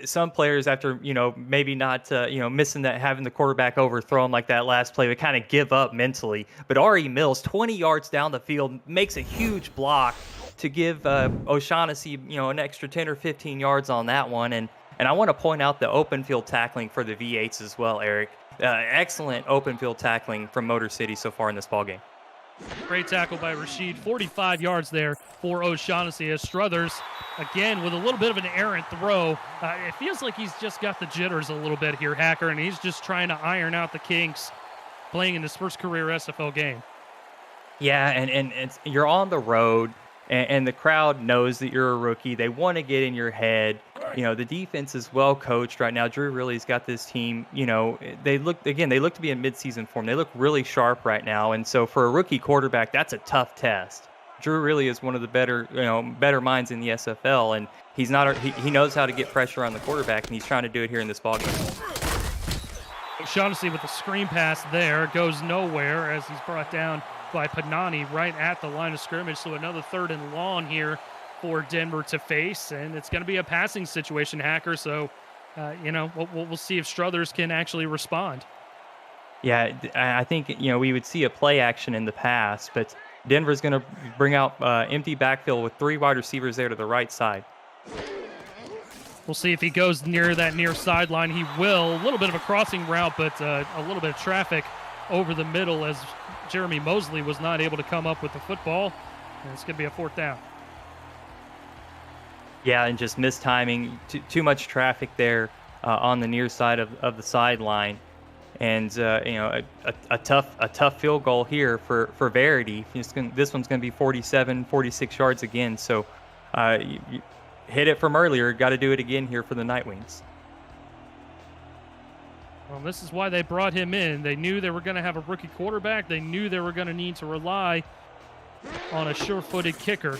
some players after, maybe not, missing that, having the quarterback overthrow him like that last play, would kind of give up mentally. But R.E. Mills, 20 yards down the field, makes a huge block to give O'Shaughnessy, an extra 10 or 15 yards on that one. And I want to point out the open field tackling for the V8s as well, Eric. Excellent open field tackling from Motor City so far in this ballgame. Great tackle by Rashid. 45 yards there for O'Shaughnessy, as Struthers, again, with a little bit of an errant throw. It feels like he's just got the jitters a little bit here, Hacker, and he's just trying to iron out the kinks playing in his first career SFL game. Yeah, and you're on the road, and the crowd knows that you're a rookie. They want to get in your head. The defense is well coached right now. Drew Really's got this team. They look to be in midseason form. They look really sharp right now. And so for a rookie quarterback, that's a tough test. Drew Really is one of the better minds in the SFL, and he knows how to get pressure on the quarterback, and he's trying to do it here in this ballgame. O'Shaughnessy with a screen pass there, goes nowhere as he's brought down by Panani right at the line of scrimmage. So another 3rd and long here for Denver to face, and it's going to be a passing situation, Hacker. So, we'll see if Struthers can actually respond. Yeah, I think, we would see a play action in the pass, but Denver's going to bring out empty backfield with 3 wide receivers there to the right side. We'll see if he goes near that near sideline. He will. A little bit of a crossing route, but a little bit of traffic over the middle as Jeremy Mosley was not able to come up with the football. And it's going to be a 4th down. Yeah, and just missed timing. Too much traffic there on the near side of the sideline. And, a tough field goal here for Verity. This one's going to be 47, 46 yards again. So you hit it from earlier. Got to do it again here for the Nightwings. Well, this is why they brought him in. They knew they were going to have a rookie quarterback. They knew they were going to need to rely on a sure-footed kicker.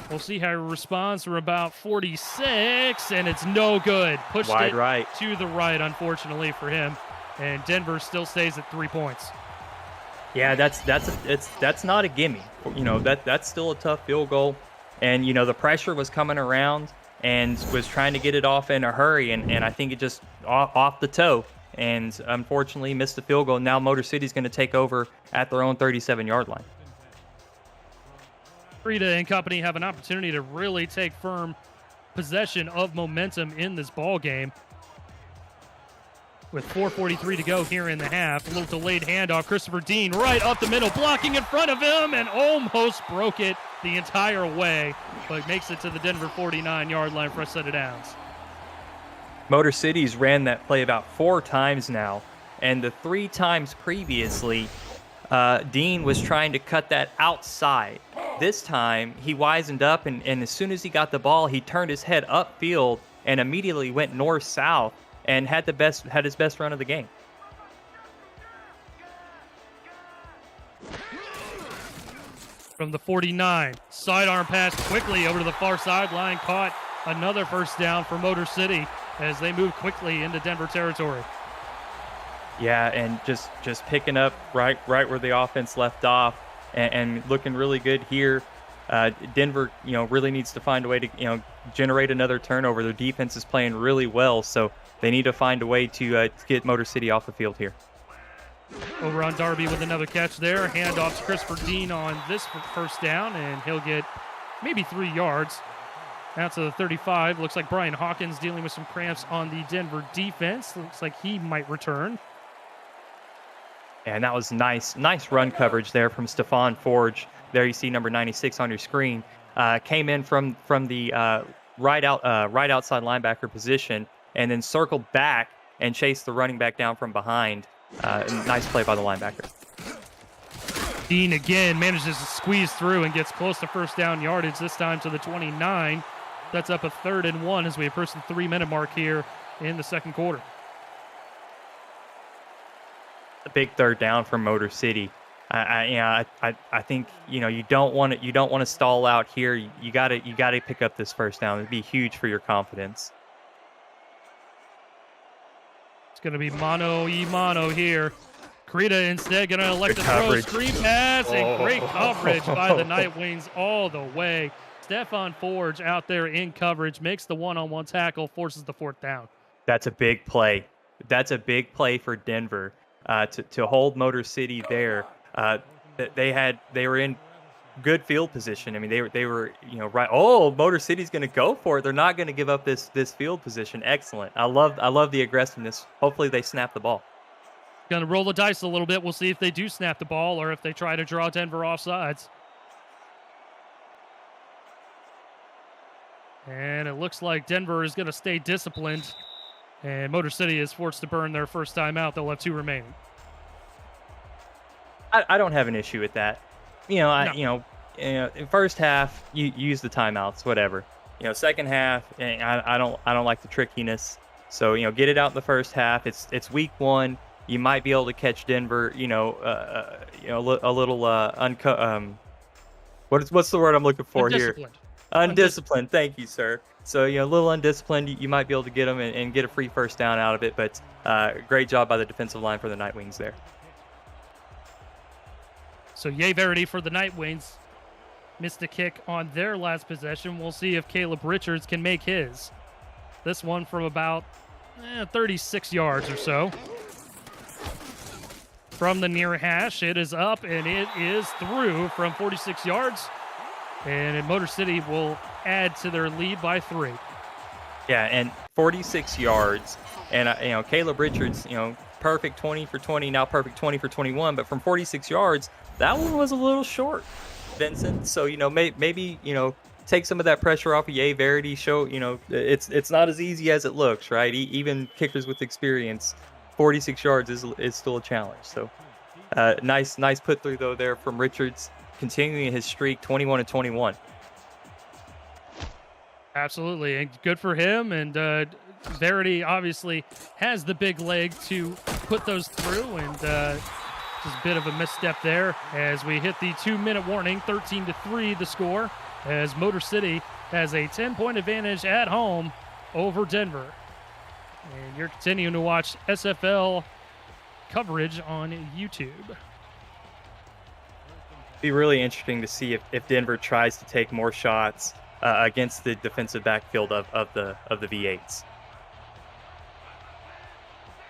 We'll see how he responds from about 46, and it's no good. Pushed wide it right to the right, unfortunately for him. And Denver still stays at 3 points. Yeah, that's not a gimme. That's still a tough field goal. And the pressure was coming around and was trying to get it off in a hurry, and I think it just off the toe. And unfortunately missed the field goal. Now Motor City's going to take over at their own 37-yard line. Frida and company have an opportunity to really take firm possession of momentum in this ball game. With 4:43 to go here in the half, a little delayed handoff. Christopher Dean right up the middle, blocking in front of him, and almost broke it the entire way, but makes it to the Denver 49-yard line for a set of downs. Motor City's ran that play about 4 times now, and the 3 times previously, Dean was trying to cut that outside. This time, he wisened up, and as soon as he got the ball, he turned his head upfield and immediately went north-south and had his best run of the game. from the 49. Sidearm pass quickly over to the far sideline. Caught another first down for Motor City as they move quickly into Denver territory. Yeah, and just picking up right where the offense left off and looking really good here. Denver, really needs to find a way to, generate another turnover. Their defense is playing really well, so they need to find a way to get Motor City off the field here. Over on Darby with another catch there. Handoff to Christopher Dean on this first down, and he'll get maybe 3 yards. Out to the 35. Looks like Brian Hawkins dealing with some cramps on the Denver defense. Looks like he might return. And that was nice run coverage there from Stephon Forge. There you see number 96 on your screen. Came in from the right outside linebacker position and then circled back and chased the running back down from behind. Nice play by the linebacker. Dean again manages to squeeze through and gets close to first down yardage, this time to the 29. That's up a 3rd and 1 as we approach the 3-minute mark here in the second quarter. A big third down from Motor City. I think you don't want to stall out here. You got to pick up this first down. It'd be huge for your confidence. It's going to be mano here. Krita instead going to elect to throw screen pass, and great coverage by the Nightwings all the way. Stephon Forge out there in coverage, makes the one-on-one tackle, forces the 4th down. That's a big play. That's a big play for Denver to hold Motor City there. They were in good field position. I mean, they were right. Oh, Motor City's going to go for it. They're not going to give up this field position. Excellent. I love the aggressiveness. Hopefully they snap the ball. Going to roll the dice a little bit. We'll see if they do snap the ball or if they try to draw Denver offsides. And it looks like Denver is going to stay disciplined, and Motor City is forced to burn their first time out. They'll have 2 remaining. I don't have an issue with that. In first half you use the timeouts, whatever. Second half I don't like the trickiness. So get it out in the first half. It's week 1. You might be able to catch Denver. A little what's the word I'm looking for here? Undisciplined. Thank you, sir. So, a little undisciplined, you might be able to get them and get a free first down out of it. But great job by the defensive line for the Nightwings there. So, Ye Verity for the Nightwings missed a kick on their last possession. We'll see if Caleb Richards can make his. This one from about 36 yards or so. From the near hash, it is up and it is through from 46 yards. And Motor City will add to their lead by 3. Yeah, and 46 yards. And, Caleb Richards, perfect 20 for 20, now perfect 20 for 21. But from 46 yards, that one was a little short, Vincent. So, maybe, take some of that pressure off of Ye Verity. Show, it's not as easy as it looks, right? Even kickers with experience, 46 yards is still a challenge. So, nice put through, though, there from Richards. Continuing his streak, 21-21. Absolutely, and good for him. And Verity obviously has the big leg to put those through, and just a bit of a misstep there as we hit the 2-minute warning. 13-3 the score, as Motor City has a 10-point advantage at home over Denver. And you're continuing to watch SFL coverage on YouTube. Be really interesting to see if Denver tries to take more shots against the defensive backfield of the V8s.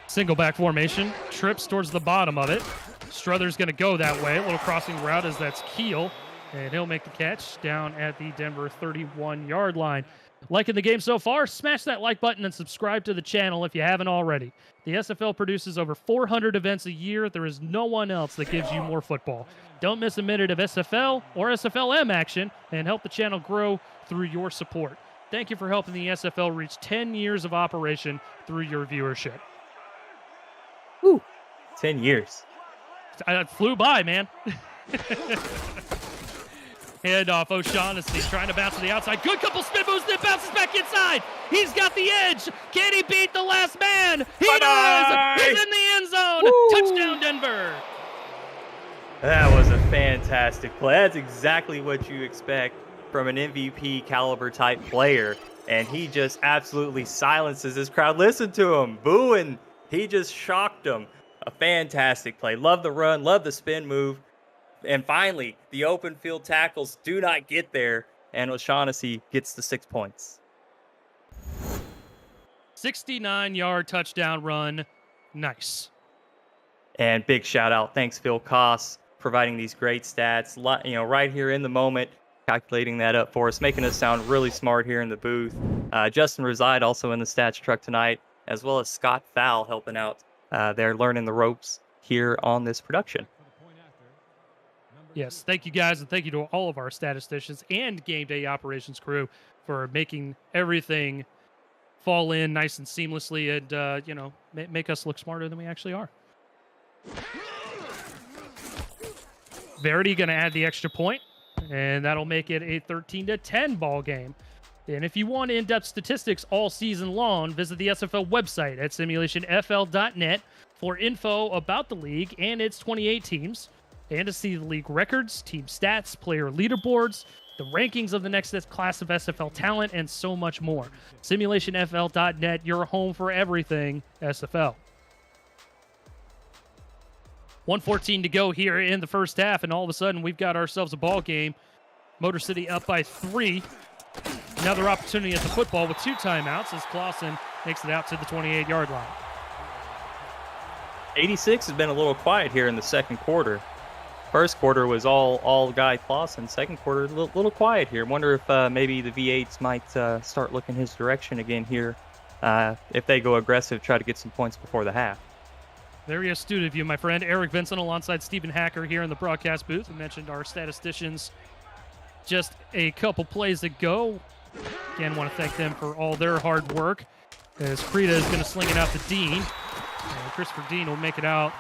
Single back formation, trips towards the bottom of it. Struther's going to go that way. A little crossing route as that's Keel, and he'll make the catch down at the Denver 31-yard line. Liking the game so far? Smash that like button and subscribe to the channel if you haven't already. The SFL produces over 400 events a year. There is no one else that gives you more football. Don't miss a minute of SFL or SFLM action and help the channel grow through your support. Thank you for helping the SFL reach 10 years of operation through your viewership. Woo! 10 years. It flew by, man. Handoff, O'Shaughnessy trying to bounce to the outside. Good couple spin moves, then bounces back inside. He's got the edge. Can he beat the last man? He does. He's in the end zone. Woo. Touchdown, Denver. That was a fantastic play. That's exactly what you expect from an MVP caliber type player. And he just absolutely silences his crowd. Listen to him booing. He just shocked them. A fantastic play. Love the run, love the spin move. And finally, the open field tackles do not get there. And O'Shaughnessy gets the 6 points. 69-yard touchdown run. Nice. And big shout out. Thanks, Phil Koss, providing these great stats, right here in the moment, calculating that up for us, making us sound really smart here in the booth. Justin Reside also in the stats truck tonight, as well as Scott Fowl helping out. They're learning the ropes here on this production. Yes, thank you guys, and thank you to all of our statisticians and game day operations crew for making everything fall in nice and seamlessly and, make us look smarter than we actually are. Verity going to add the extra point, and that'll make it a 13-10 ball game. And if you want in-depth statistics all season long, visit the SFL website at simulationfl.net for info about the league and its 28 teams, and to see the league records, team stats, player leaderboards, the rankings of the next class of SFL talent, and so much more. Simulationfl.net, your home for everything SFL. 1:14 to go here in the first half, and all of a sudden we've got ourselves a ball game. Motor City up by 3. Another opportunity at the football with 2 timeouts as Clausen makes it out to the 28-yard line. 86 has been a little quiet here in the second quarter. First quarter was all Guy Clausen. Second quarter, a little quiet here. Wonder if maybe the V8s might start looking his direction again here. If they go aggressive, try to get some points before the half. Very astute of you, my friend. Eric Vincent alongside Stephen Hacker here in the broadcast booth. We mentioned our statisticians just a couple plays ago. Again, want to thank them for all their hard work. As Creta is going to sling it out to Dean. And Christopher Dean will make it out,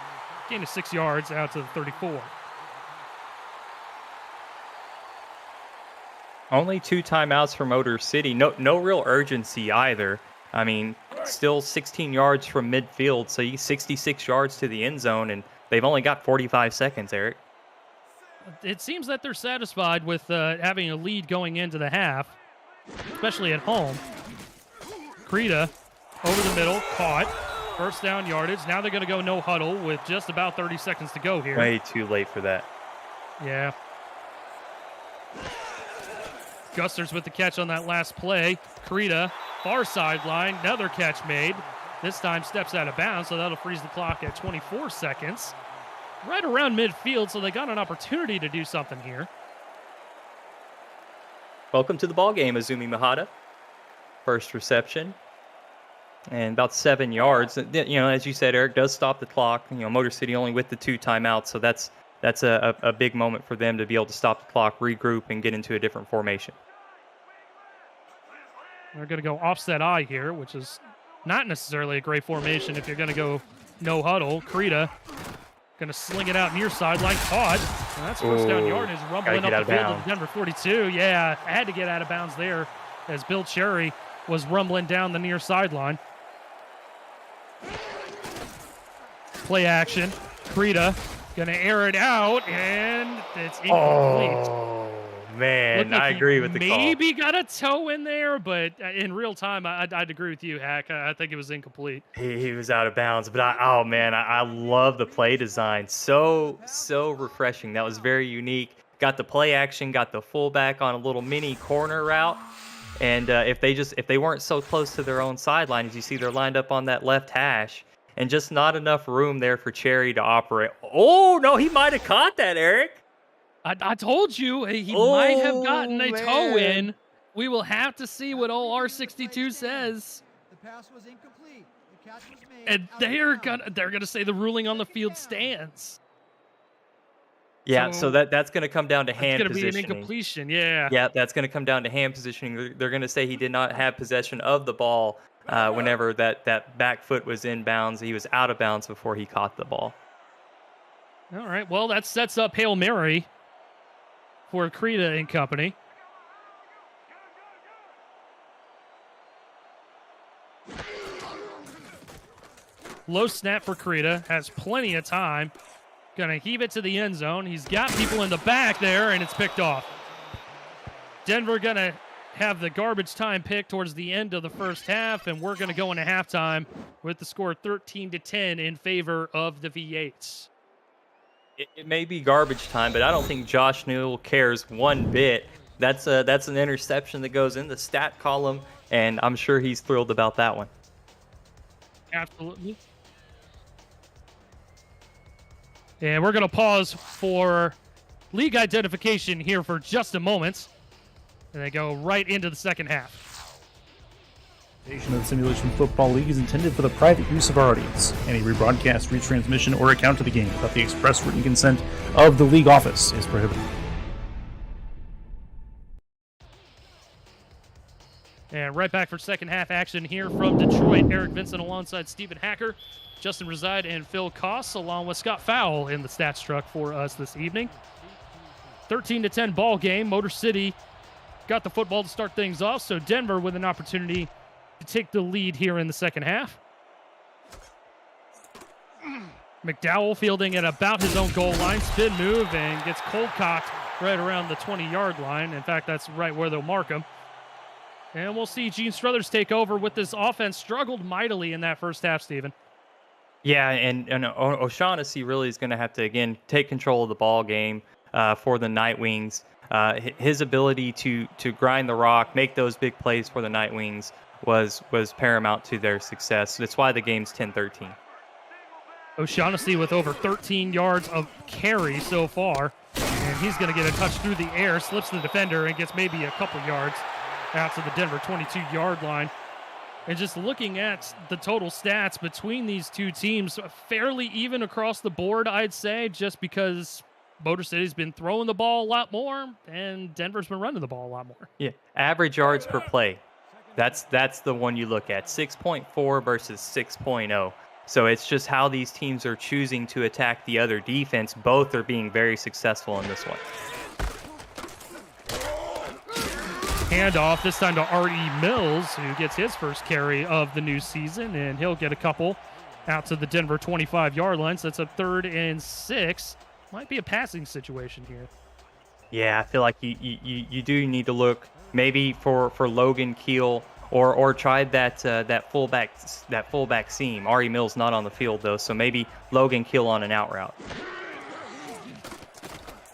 gain of 6 yards out to the 34. Only 2 timeouts for Motor City. No real urgency either. I mean, still 16 yards from midfield, so you 66 yards to the end zone, and they've only got 45 seconds, Eric. It seems that they're satisfied with having a lead going into the half, especially at home. Creta over the middle, caught. First down yardage. Now they're going to go no huddle with just about 30 seconds to go here. Way too late for that. Yeah. Gusters with the catch on that last play. Creta, far sideline, another catch made. This time steps out of bounds, so that'll freeze the clock at 24 seconds. Right around midfield, so they got an opportunity to do something here. Welcome to the ball game, Azumi Mahata. First reception. And about 7 yards. As you said, Eric, does stop the clock. Motor City only with the 2 timeouts, so that's a big moment for them to be able to stop the clock, regroup, and get into a different formation. They're going to go offset I here, which is not necessarily a great formation if you're going to go no huddle. Creta going to sling it out near sideline, caught. And that's first down yardage, rumbling up the field of the Denver 42. Yeah, had to get out of bounds there as Bill Cherry was rumbling down the near sideline. Play action. Creta going to air it out, and it's incomplete. Oh, man, I agree with the call. Maybe got a toe in there, but in real time, I'd agree with you, Hack. I think it was incomplete. He was out of bounds, but I love the play design. So refreshing. That was very unique. Got the play action, got the fullback on a little mini corner route. And if they weren't so close to their own sideline, as you see, they're lined up on that left hash, and just not enough room there for Cherry to operate. Oh, no, he might have caught that, Eric. I told you he might have gotten a toe in. We will have to see what OR62 says. The pass was incomplete. The catch was made. And they're gonna say the ruling on the field stands. Yeah, so that's going to come down to hand positioning. It's going to be an incompletion, yeah. Yeah, that's going to come down to hand positioning. They're going to say he did not have possession of the ball whenever that back foot was in bounds. He was out of bounds before he caught the ball. All right, well, that sets up Hail Mary for Creta and company. Low snap for Creta, has plenty of time. Gonna heave it to the end zone. He's got people in the back there, and it's picked off. Denver gonna have the garbage time pick towards the end of the first half, and we're gonna go into halftime with the score 13-10 in favor of the V8s. It may be garbage time, but I don't think Josh Newell cares one bit. That's an interception that goes in the stat column, and I'm sure he's thrilled about that one. Absolutely. And we're going to pause for league identification here for just a moment. And they go right into the second half. The Simulation Football League is intended for the private use of our audience. Any rebroadcast, retransmission, or account of the game without the express written consent of the league office is prohibited. And right back for second half action here from Detroit. Eric Vincent alongside Stephen Hacker, Justin Reside, and Phil Koss, along with Scott Fowle in the stats truck for us this evening. 13-10 ball game. Motor City got the football to start things off, so Denver with an opportunity to take the lead here in the second half. McDowell fielding at about his own goal line. Spin move and gets cold cocked right around the 20-yard line. In fact, that's right where they'll mark him. And we'll see Gene Struthers take over with this offense. Struggled mightily in that first half, Stephen. Yeah, and O'Shaughnessy really is going to have to, again, take control of the ball game for the Nightwings. His ability to grind the rock, make those big plays for the Nightwings was paramount to their success. That's why the game's 10-13. O'Shaughnessy with over 13 yards of carry so far. And he's going to get a touch through the air, slips the defender, and gets maybe a couple yards out to the Denver 22-yard line. And just looking at the total stats between these two teams, fairly even across the board, I'd say, just because Motor City's been throwing the ball a lot more and Denver's been running the ball a lot more. Yeah, average yards per play. That's the one you look at, 6.4 versus 6.0. So it's just how these teams are choosing to attack the other defense. Both are being very successful in this one. Handoff, this time to R.E. Mills, who gets his first carry of the new season, and he'll get a couple out to the Denver 25-yard line. So that's a 3rd and 6. Might be a passing situation here. Yeah, I feel like you do need to look maybe for Logan Keel or try that fullback seam. R.E. Mills not on the field though, so maybe Logan Keel on an out route.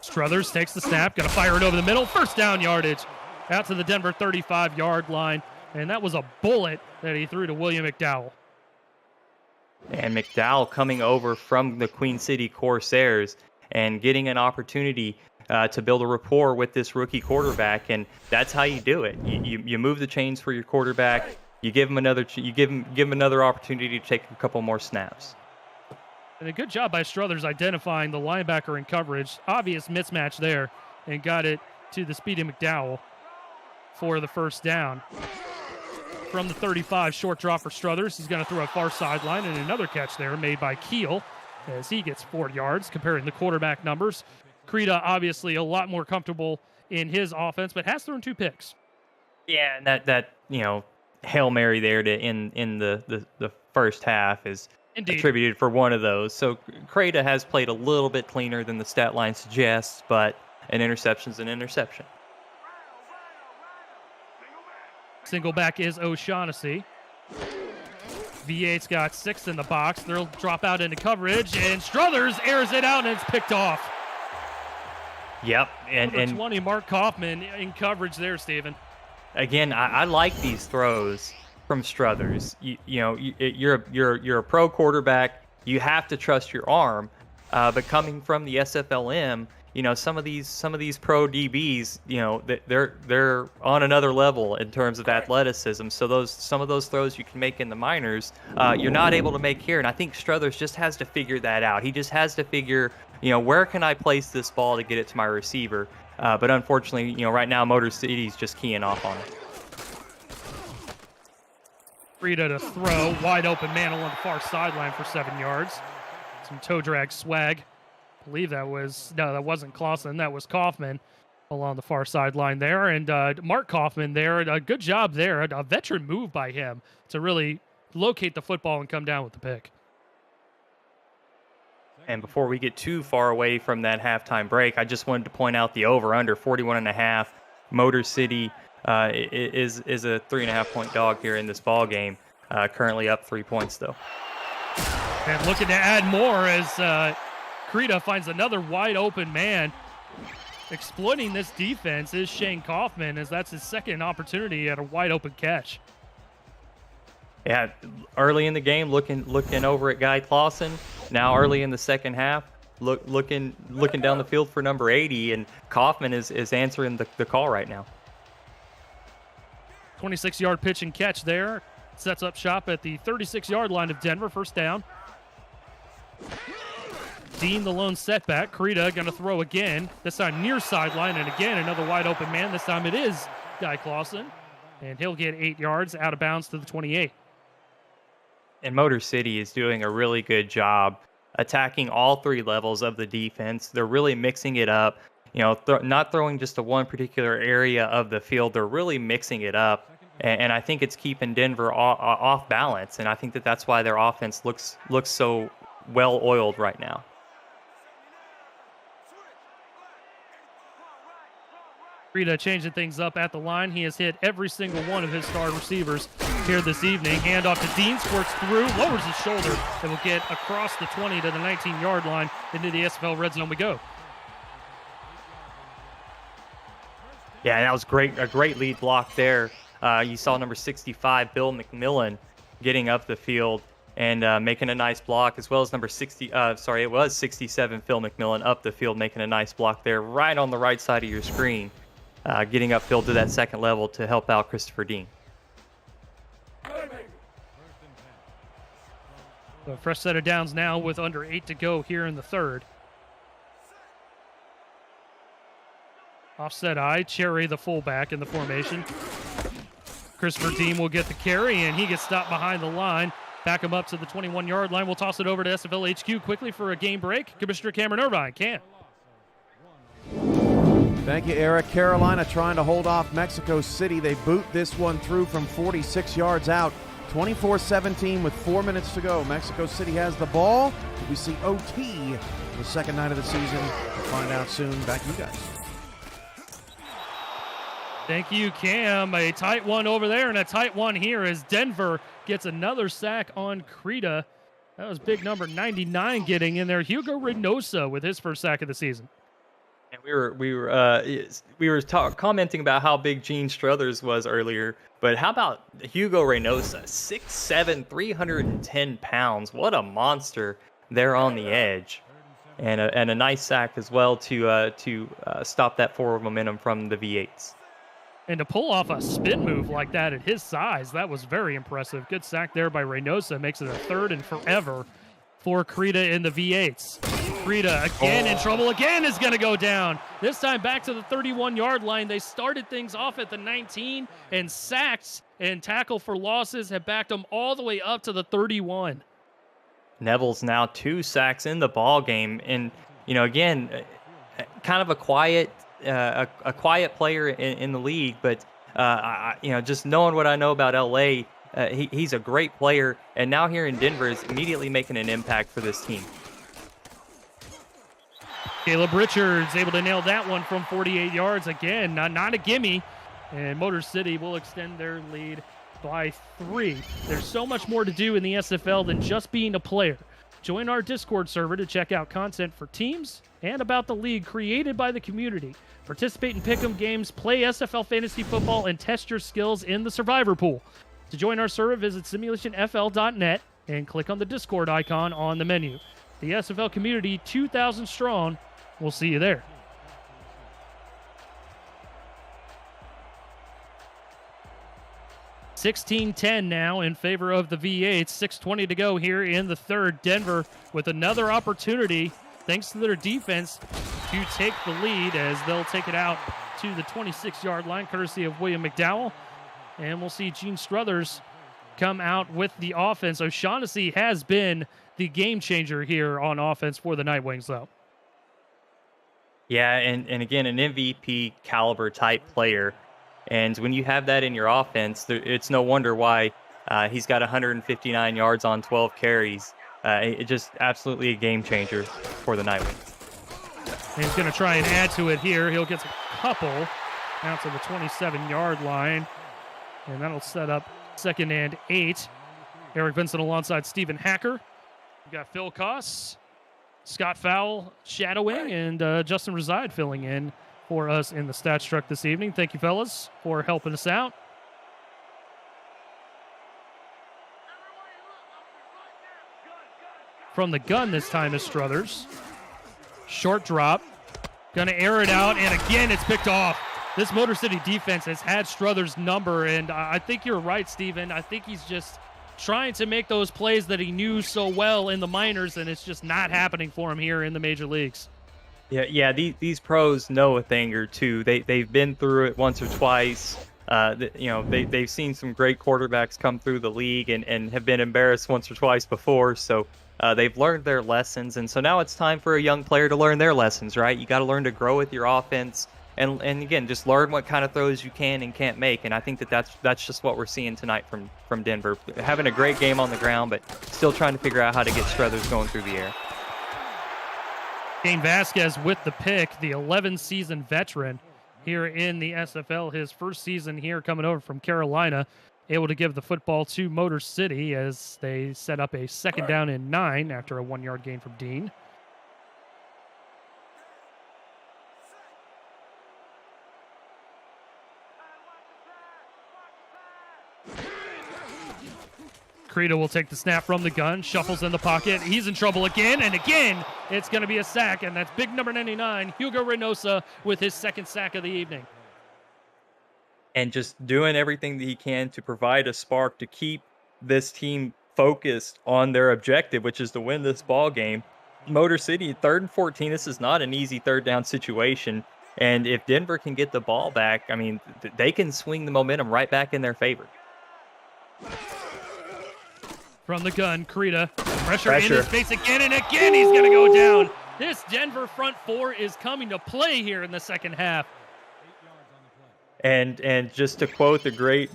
Struthers takes the snap, gonna fire it over the middle, first down yardage out to the Denver 35-yard line, and that was a bullet that he threw to William McDowell. And McDowell coming over from the Queen City Corsairs and getting an opportunity to build a rapport with this rookie quarterback, and that's how you do it. You move the chains for your quarterback. You give him another opportunity to take a couple more snaps. And a good job by Struthers identifying the linebacker in coverage. Obvious mismatch there, and got it to the speedy McDowell for the first down. From the 35, short drop for Struthers. He's going to throw a far sideline, and another catch there made by Keel as he gets 4 yards. Comparing the quarterback numbers, Creda obviously a lot more comfortable in his offense, but has thrown 2 picks. Yeah, and that Hail Mary there to in the first half is Indeed attributed for one of those. So Creda has played a little bit cleaner than the stat line suggests, but an interception's an interception. Single back is O'Shaughnessy. V8's got 6 in the box. They'll drop out into coverage, and Struthers airs it out, and it's picked off. Yep, Number 20, Mark Kaufman in coverage there, Stephen. Again, I like these throws from Struthers. You're a pro quarterback. You have to trust your arm, but coming from the SFLM, some of these pro DBs, they're on another level in terms of athleticism. So some of those throws you can make in the minors, you're not able to make here. And I think Struthers just has to figure that out. He just has to figure, where can I place this ball to get it to my receiver? But unfortunately, right now Motor City's just keying off on it. Creda to throw, wide open man along the far sideline for 7 yards. Some toe drag swag. I believe that wasn't Clausen, that was Kaufman along the far sideline there. And Mark Kaufman there, a good job there, a veteran move by him to really locate the football and come down with the pick. And before we get too far away from that halftime break, I just wanted to point out the over-under 41.5. Motor City is a 3.5-point dog here in this ball game. Currently up 3 points though. And looking to add more as Krita finds another wide open man. Exploiting this defense is Shane Kaufman, as that's his second opportunity at a wide open catch. Yeah, early in the game, looking over at Guy Clausen. Now early in the second half, looking down the field for number 80, and Kaufman is answering the call right now. 26-yard pitch and catch there. Sets up shop at the 36-yard line of Denver. First down. Dean, the lone setback. Krita going to throw again. This time near sideline, and again another wide open man. This time it is Guy Clausen, and he'll get 8 yards out of bounds to the 28. And Motor City is doing a really good job attacking all three levels of the defense. They're really mixing it up. Not throwing just to one particular area of the field. They're really mixing it up. And I think it's keeping Denver off balance. And I think that's why their offense looks so well-oiled right now. Krita changing things up at the line. He has hit every single one of his star receivers here this evening. Handoff to Dean, squirts through, lowers his shoulder, and will get across the 20 to the 19-yard line. Into the SFL red zone we go. Yeah, that was a great lead block there. You saw number 65, Bill McMillan, getting up the field and making a nice block, as well as number 67, Phil McMillan, up the field, making a nice block there right on the right side of your screen. Getting upfield to that second level to help out Christopher Dean. So fresh set of downs now with under 8 to go here in the third. Offset eye, Cherry the fullback in the formation. Christopher Dean will get the carry, and he gets stopped behind the line. Back him up to the 21-yard line. We'll toss it over to SFL HQ quickly for a game break. Commissioner Cameron Irvine, Cam. Thank you, Eric. Carolina trying to hold off Mexico City. They boot this one through from 46 yards out. 24-17 with 4 minutes to go. Mexico City has the ball. We see OT the second night of the season. We'll find out soon. Back to you guys. Thank you, Cam. A tight one over there and a tight one here as Denver gets another sack on Krita. That was big number 99 getting in there. Hugo Reynosa with his first sack of the season. And we were commenting about how big Gene Struthers was earlier, but how about Hugo Reynosa, 6'7", 310 pounds. What a monster there on the edge, and a nice sack as well to stop that forward momentum from the V8s. And to pull off a spin move like that at his size, that was very impressive. Good sack there by Reynosa. Makes it a third and forever for Krita in the V8s. Krita again in trouble, again is going to go down. This time back to the 31-yard line. They started things off at the 19, and sacks and tackle for losses have backed them all the way up to the 31. Neville's now 2 sacks in the ball game, and again, kind of a quiet player in the league, but just knowing what I know about LA, he's a great player, and now here in Denver is immediately making an impact for this team. Caleb Richards able to nail that one from 48 yards again, not a gimme, and Motor City will extend their lead by 3. There's so much more to do in the SFL than just being a player. Join our Discord server to check out content for teams and about the league created by the community. Participate in pick'em games, play SFL fantasy football, and test your skills in the Survivor Pool. To join our server, visit simulationfl.net and click on the Discord icon on the menu. The SFL community, 2,000 strong. We'll see you there. $16-10 now in favor of the V8s. 6:20 to go here in the third. Denver with another opportunity, thanks to their defense, to take the lead as they'll take it out to the 26-yard line, courtesy of William McDowell. And we'll see Gene Struthers come out with the offense. O'Shaughnessy has been the game changer here on offense for the Nightwings, though. Yeah, and again, an MVP caliber type player. And when you have that in your offense, it's no wonder why he's got 159 yards on 12 carries. It just absolutely a game changer for the Nightwings. And he's going to try and add to it here. He'll get a couple out to the 27-yard line, and that'll set up 2nd and 8. Eric Vincent alongside Stephen Hacker. We've got Phil Koss, Scott Fowle shadowing, and Justin Reside filling in for us in the stats truck this evening. Thank you, fellas, for helping us out. From the gun this time is Struthers. Short drop. Going to air it out, and again it's picked off. This Motor City defense has had Struthers' number, and I think you're right, Steven. I think he's just trying to make those plays that he knew so well in the minors, and it's just not happening for him here in the major leagues. Yeah. These pros know a thing or two. They've been through it once or twice. They've seen some great quarterbacks come through the league and have been embarrassed once or twice before. So they've learned their lessons, and so now it's time for a young player to learn their lessons, right? You got to learn to grow with your offense, and again, just learn what kind of throws you can and can't make. And I think that's just what we're seeing tonight from Denver, having a great game on the ground, but still trying to figure out how to get Struthers going through the air. Cain Vasquez with the pick, the 11-season veteran here in the SFL. His first season here coming over from Carolina, able to give the football to Motor City as they set up a 2nd down and 9 after a 1-yard gain from Dean. Credo will take the snap from the gun, shuffles in the pocket. He's in trouble again, and again, it's going to be a sack, and that's big number 99, Hugo Reynosa, with his 2nd sack of the evening. And just doing everything that he can to provide a spark to keep this team focused on their objective, which is to win this ball game. Motor City, 3rd and 14, this is not an easy 3rd down situation. And if Denver can get the ball back, I mean, they can swing the momentum right back in their favor. From the gun, Krita, pressure in his face again, and again he's going to go down. This Denver front four is coming to play here in the second half. And just to quote the great,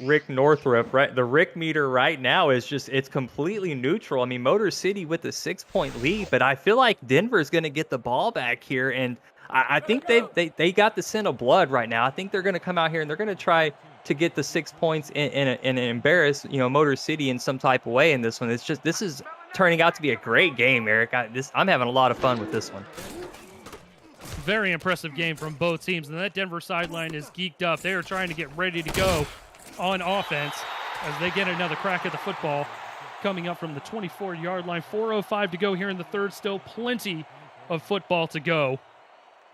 Rick Northrup, right? The Rick meter right now is just, it's completely neutral. I mean, Motor City with a 6-point lead, but I feel like Denver's going to get the ball back here. And I think they got the scent of blood right now. I think they're going to come out here and they're going to try to get the 6 points and embarrass, Motor City in some type of way in this one. It's just, this is turning out to be a great game, Eric. I'm having a lot of fun with this one. Very impressive game from both teams, and that Denver sideline is geeked up. They are trying to get ready to go on offense as they get another crack at the football coming up from the 24-yard line. 4:05 to go here in the third. Still plenty of football to go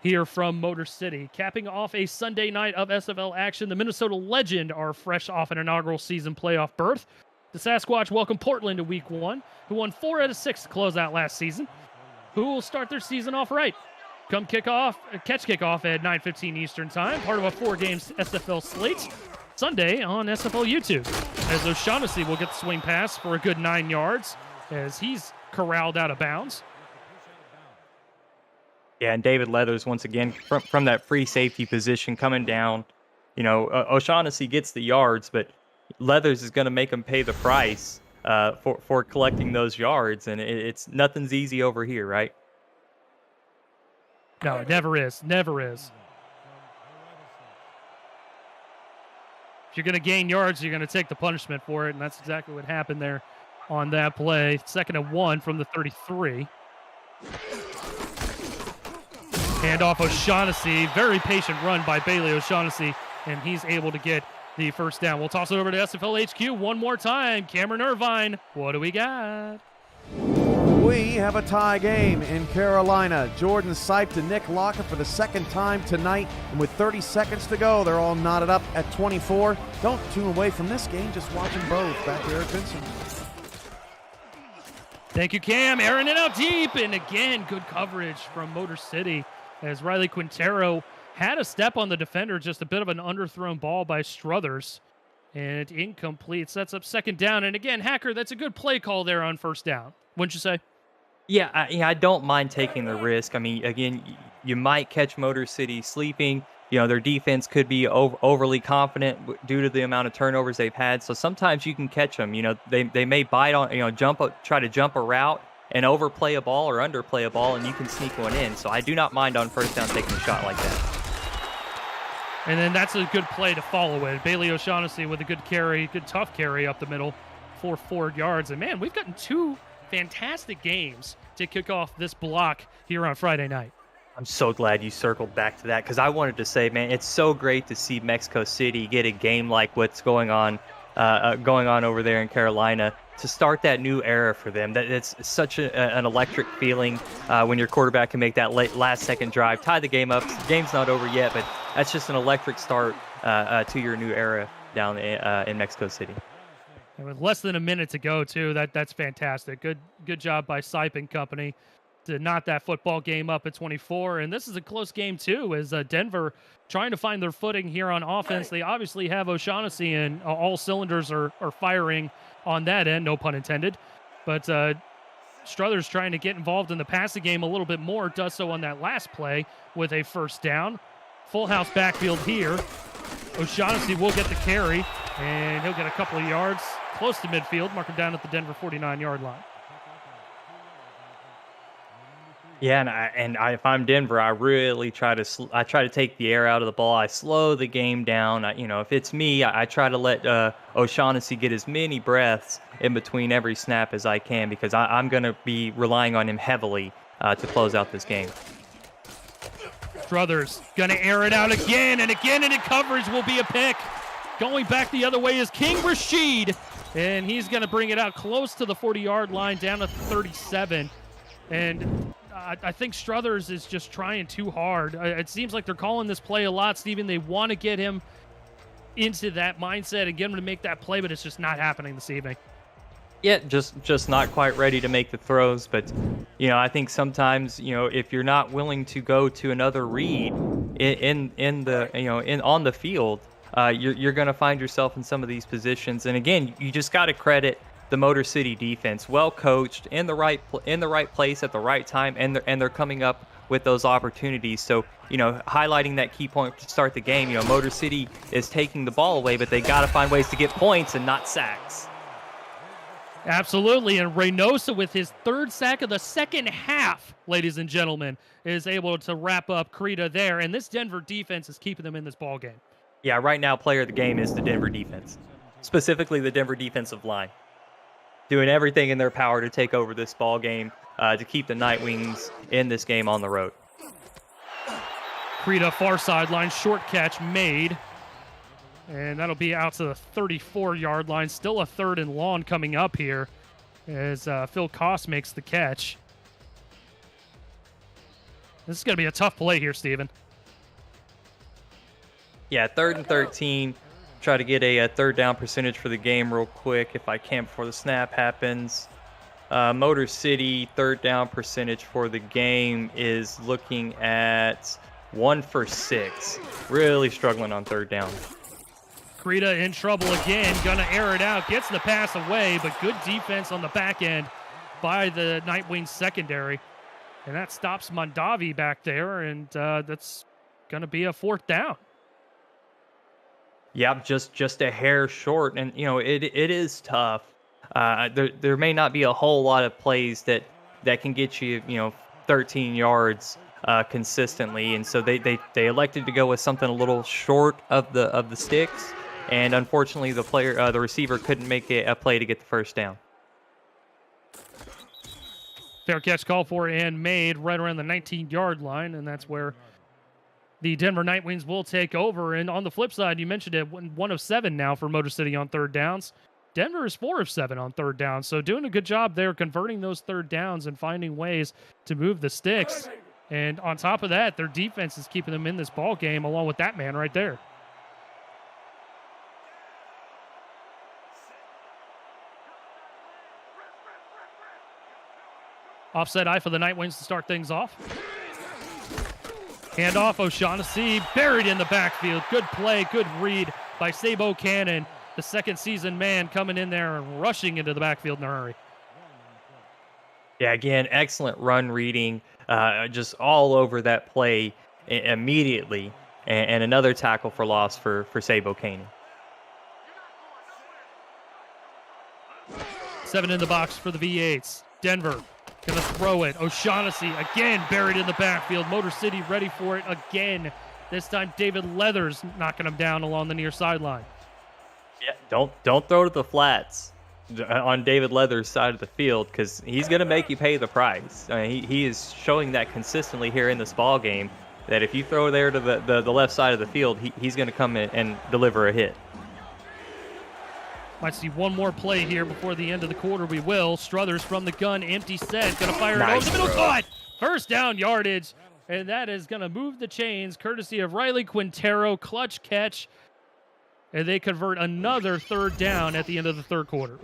here from Motor City. Capping off a Sunday night of SFL action, the Minnesota Legend are fresh off an inaugural season playoff berth. The Sasquatch welcome Portland to Week 1, who won 4 out of 6 to close out last season, who will start their season off right. Catch kickoff at 9:15 Eastern Time, part of a 4-game SFL slate, Sunday on SFL YouTube, as O'Shaughnessy will get the swing pass for a good 9 yards as he's corralled out of bounds. Yeah, and David Leathers, once again, from that free safety position coming down. O'Shaughnessy gets the yards, but Leathers is going to make him pay the price for collecting those yards, and it's nothing's easy over here, right? No, it never is. Never is. If you're going to gain yards, you're going to take the punishment for it, and that's exactly what happened there on that play. 2nd and 1 from the 33. Handoff O'Shaughnessy. Very patient run by Bailey O'Shaughnessy, and he's able to get the first down. We'll toss it over to SFL HQ one more time. Cameron Irvine, what do we got? We have a tie game in Carolina. Jordan Sipe to Nick Locker for the 2nd time tonight. And with 30 seconds to go, they're all knotted up at 24. Don't tune away from this game. Just watch them both. Back to Eric Vincent. Thank you, Cam. Airing it out deep. And again, good coverage from Motor City as Riley Quintero had a step on the defender. Just a bit of an underthrown ball by Struthers. And incomplete. Sets up 2nd down. And again, Hacker, that's a good play call there on 1st down. Wouldn't you say? Yeah, I don't mind taking the risk. I mean, again, you might catch Motor City sleeping. their defense could be overly confident due to the amount of turnovers they've had. So sometimes you can catch them. They may bite on, try to jump a route and overplay a ball or underplay a ball, and you can sneak one in. So I do not mind on first down taking a shot like that. And then that's a good play to follow it. Bailey O'Shaughnessy with a good carry, good tough carry up the middle for 4 yards. And man, we've gotten 2 fantastic games to kick off this block here on Friday night. I'm so glad you circled back to that, because I wanted to say, man, it's so great to see Mexico City get a game like what's going on over there in Carolina to start that new era for them. That it's such an electric feeling when your quarterback can make that last-second drive, tie the game up. The game's not over yet, but that's just an electric start to your new era down in Mexico City. And with less than a minute to go, too, that's fantastic. Good job by Sipe and company to knot that football game up at 24. And this is a close game, too, as Denver trying to find their footing here on offense. They obviously have O'Shaughnessy, and all cylinders are firing on that end, no pun intended. But Struthers trying to get involved in the passing game a little bit more, does so on that last play with a first down. Full house backfield here. O'Shaughnessy will get the carry, and he'll get a couple of yards close to midfield, mark him down at the Denver 49-yard line. Yeah, and if I'm Denver, I really try to take the air out of the ball. I slow the game down. If it's me, I try to let O'Shaughnessy get as many breaths in between every snap as I can, because I'm going to be relying on him heavily to close out this game. Struthers going to air it out again, and in coverage will be a pick. Going back the other way is King Rashid, and he's going to bring it out close to the 40-yard line, down to 37. And I think Struthers is just trying too hard. It seems like they're calling this play a lot, Steven. They want to get him into that mindset and get him to make that play, but it's just not happening this evening. Yeah, just not quite ready to make the throws. But, I think sometimes, if you're not willing to go to another read on the field, you're going to find yourself in some of these positions. And again, you just got to credit the Motor City defense, well coached, in the right place at the right time, and they're coming up with those opportunities. So, highlighting that key point to start the game, Motor City is taking the ball away, but they got to find ways to get points and not sacks. Absolutely, and Reynosa with his 3rd sack of the second half, ladies and gentlemen, is able to wrap up Creta there, and this Denver defense is keeping them in this ball game. Yeah, right now, player of the game is the Denver defense, specifically the Denver defensive line, doing everything in their power to take over this ball game, to keep the Nightwings in this game on the road. Creta far sideline, short catch made. And that'll be out to the 34-yard line. Still a 3rd and long coming up here as Phil Koss makes the catch. This is going to be a tough play here, Steven. Yeah, 3rd and 13. Try to get a 3rd down percentage for the game real quick if I can before the snap happens. Motor City 3rd down percentage for the game is looking at 1 for 6. Really struggling on 3rd down. Creta in trouble again, gonna air it out, gets the pass away, but good defense on the back end by the Nightwings secondary. And that stops Mondavi back there, and that's gonna be a 4th down. Yep, just a hair short, and it is tough. There may not be a whole lot of plays that can get you 13 yards consistently, and so they elected to go with something a little short of the sticks. And unfortunately, the receiver couldn't make a play to get the first down. Fair catch called for and made right around the 19-yard line, and that's where the Denver Nightwings will take over. And on the flip side, you mentioned it, 1 of 7 now for Motor City on 3rd downs. Denver is 4 of 7 on 3rd down, so doing a good job there converting those 3rd downs and finding ways to move the sticks. And on top of that, their defense is keeping them in this ball game along with that man right there. Offset eye for the Nightwings to start things off. Handoff, O'Shaughnessy buried in the backfield. Good play, good read by Sabo Cannon, the 2nd season man coming in there and rushing into the backfield in a hurry. Yeah, again, excellent run reading, just all over that play immediately. and another tackle for loss for Sabo Caney. 7 in the box for the V8s. Denver going to throw it. O'Shaughnessy again buried in the backfield. Motor City ready for it again. This time David Leathers knocking him down along the near sideline. Yeah, don't throw to the flats on David Leathers' side of the field, because he's going to make you pay the price. I mean, he is showing that consistently here in this ball game, that if you throw there to the left side of the field, he's going to come in and deliver a hit. Might see one more play here before the end of the quarter. We will. Struthers from the gun, empty set, going to fire it over the middle. Caught! First down yardage, and that is going to move the chains, courtesy of Riley Quintero. Clutch catch, and they convert another third down at the end of the third quarter.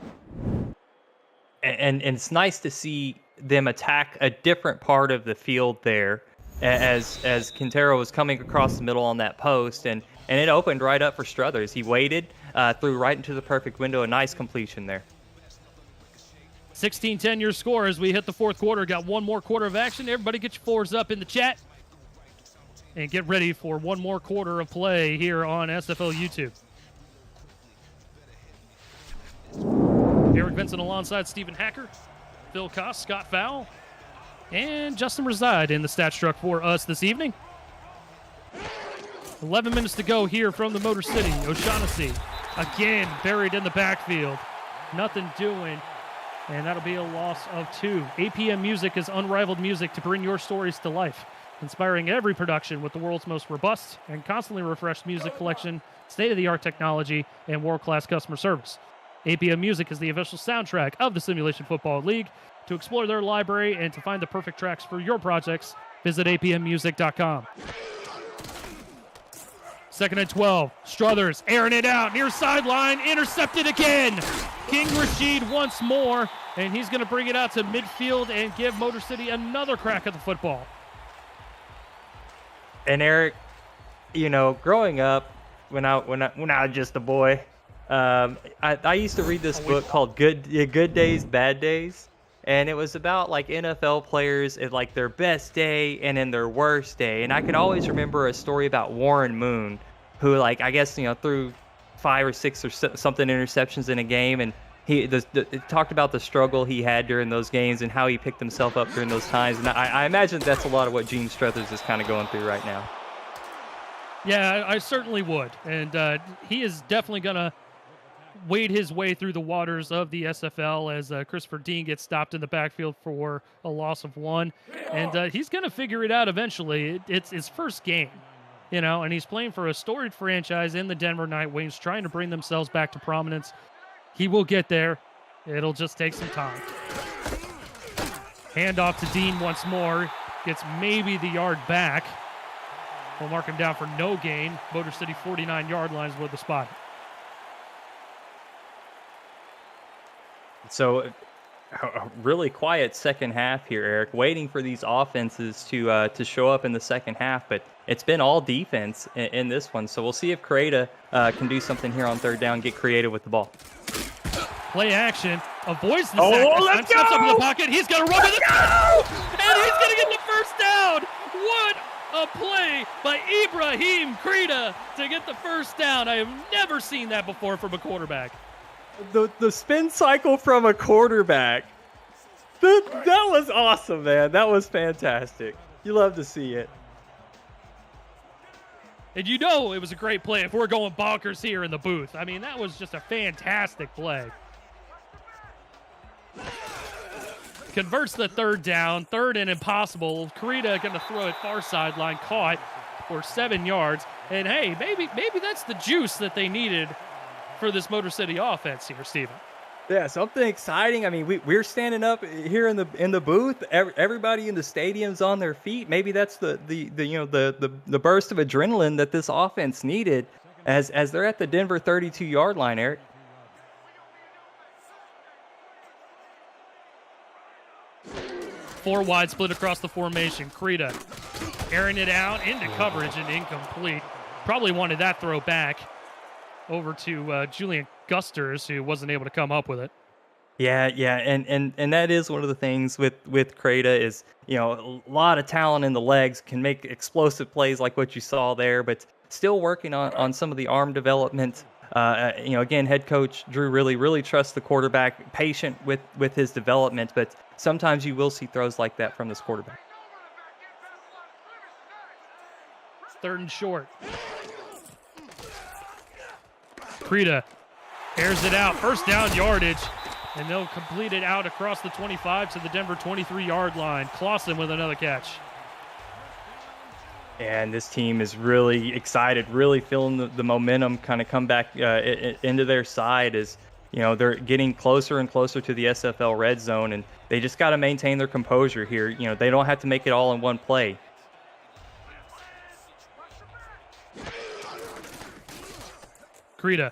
And it's nice to see them attack a different part of the field there, as Quintero was coming across the middle on that post, and it opened right up for Struthers. He waited, threw right into the perfect window. A nice completion there. 16-10 your score as we hit the fourth quarter. Got one more quarter of action. Everybody get your fours up in the chat and get ready for one more quarter of play here on SFL YouTube. Eric Vincent alongside Stephen Hacker, Phil Koss, Scott Fowle, and Justin Reside in the stat truck for us this evening. 11 minutes to go here from the Motor City. O'Shaughnessy again buried in the backfield. Nothing doing, and that'll be a loss of 2. APM Music is unrivaled music to bring your stories to life, inspiring every production with the world's most robust and constantly refreshed music collection, state-of-the-art technology, and world-class customer service. APM Music is the official soundtrack of the Simulation Football League. To explore their library and to find the perfect tracks for your projects, visit apmmusic.com. 2nd and 12. Struthers airing it out near sideline, intercepted again. King Rashid once more, and he's going to bring it out to midfield and give Motor City another crack at the football. And Eric, you know, growing up, when I was just a boy, I used to read this book called Good Days, Bad Days, and it was about like NFL players at like their best day and in their worst day. And I could always remember a story about Warren Moon, who, like, I guess, you know, threw 5 or 6 or something interceptions in a game, and it talked about the struggle he had during those games and how he picked himself up during those times. And I imagine that's a lot of what Gene Struthers is kind of going through right now. Yeah, I certainly would. And he is definitely going to wade his way through the waters of the SFL as Christopher Dean gets stopped in the backfield for a loss of 1. And he's going to figure it out eventually. It's his first game, you know, and he's playing for a storied franchise in the Denver Night Wings, trying to bring themselves back to prominence. He will get there. It'll just take some time. Handoff to Dean once more. Gets maybe the yard back. We'll mark him down for no gain. Motor City 49-yard line is where the spot. So a really quiet second half here, Eric, waiting for these offenses to show up in the second half, but it's been all defense in this one. So we'll see if Correa can do something here on third down, get creative with the ball. Play action, avoids the sack. Let's go! Steps up in the pocket. He's going to run with it. And he's going to get the first down. What a play by Ibrahim Krita to get the first down. I have never seen that before from a quarterback. The spin cycle from a quarterback. That was awesome, man. That was fantastic. You love to see it. And you know it was a great play if we're going bonkers here in the booth. I mean, that was just a fantastic play. Converts the third down, 3rd and impossible. Correa going to throw it far sideline, caught for 7 yards. And hey, maybe that's the juice that they needed for this Motor City offense here, Steven. Yeah, something exciting. I mean, we're standing up here in the booth. Everybody in the stadium's on their feet. Maybe that's the burst of adrenaline that this offense needed as they're at the Denver 32-yard line, Eric. Four wide split across the formation. Krita airing it out into coverage and incomplete. Probably wanted that throw back over to Julian Gusters, who wasn't able to come up with it. Yeah, and that is one of the things with Creta is, a lot of talent in the legs, can make explosive plays like what you saw there, but still working on some of the arm development. Again, head coach Drew really trusts the quarterback, patient with his development, but sometimes you will see throws like that from this quarterback. 3rd and short. Creta airs it out, 1st down yardage, and they'll complete it out across the 25 to the Denver 23-yard line. Clausen with another catch. And this team is really excited, really feeling the momentum kind of come back into their side as, they're getting closer and closer to the SFL red zone, and they just got to maintain their composure here. They don't have to make it all in one play. Creta,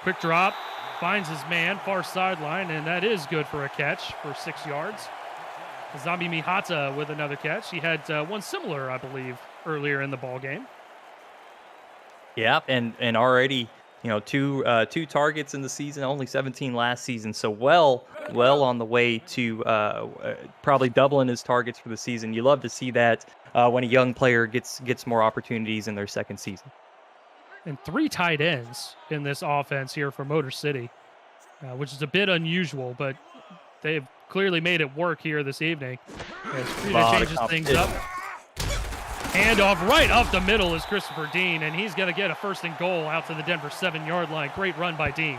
quick drop, finds his man, far sideline, and that is good for a catch for 6 yards. Zambi Mihata with another catch. He had one similar, I believe, earlier in the ball game. Yeah, and already, two targets in the season, only 17 last season. So well on the way to probably doubling his targets for the season. You love to see that when a young player gets more opportunities in their second season. And 3 tight ends in this offense here for Motor City, which is a bit unusual, but they've clearly made it work here this evening as Creta changes things up. Handoff right up the middle is Christopher Dean, and he's going to get a 1st and goal out to the Denver 7-yard line. Great run by Dean.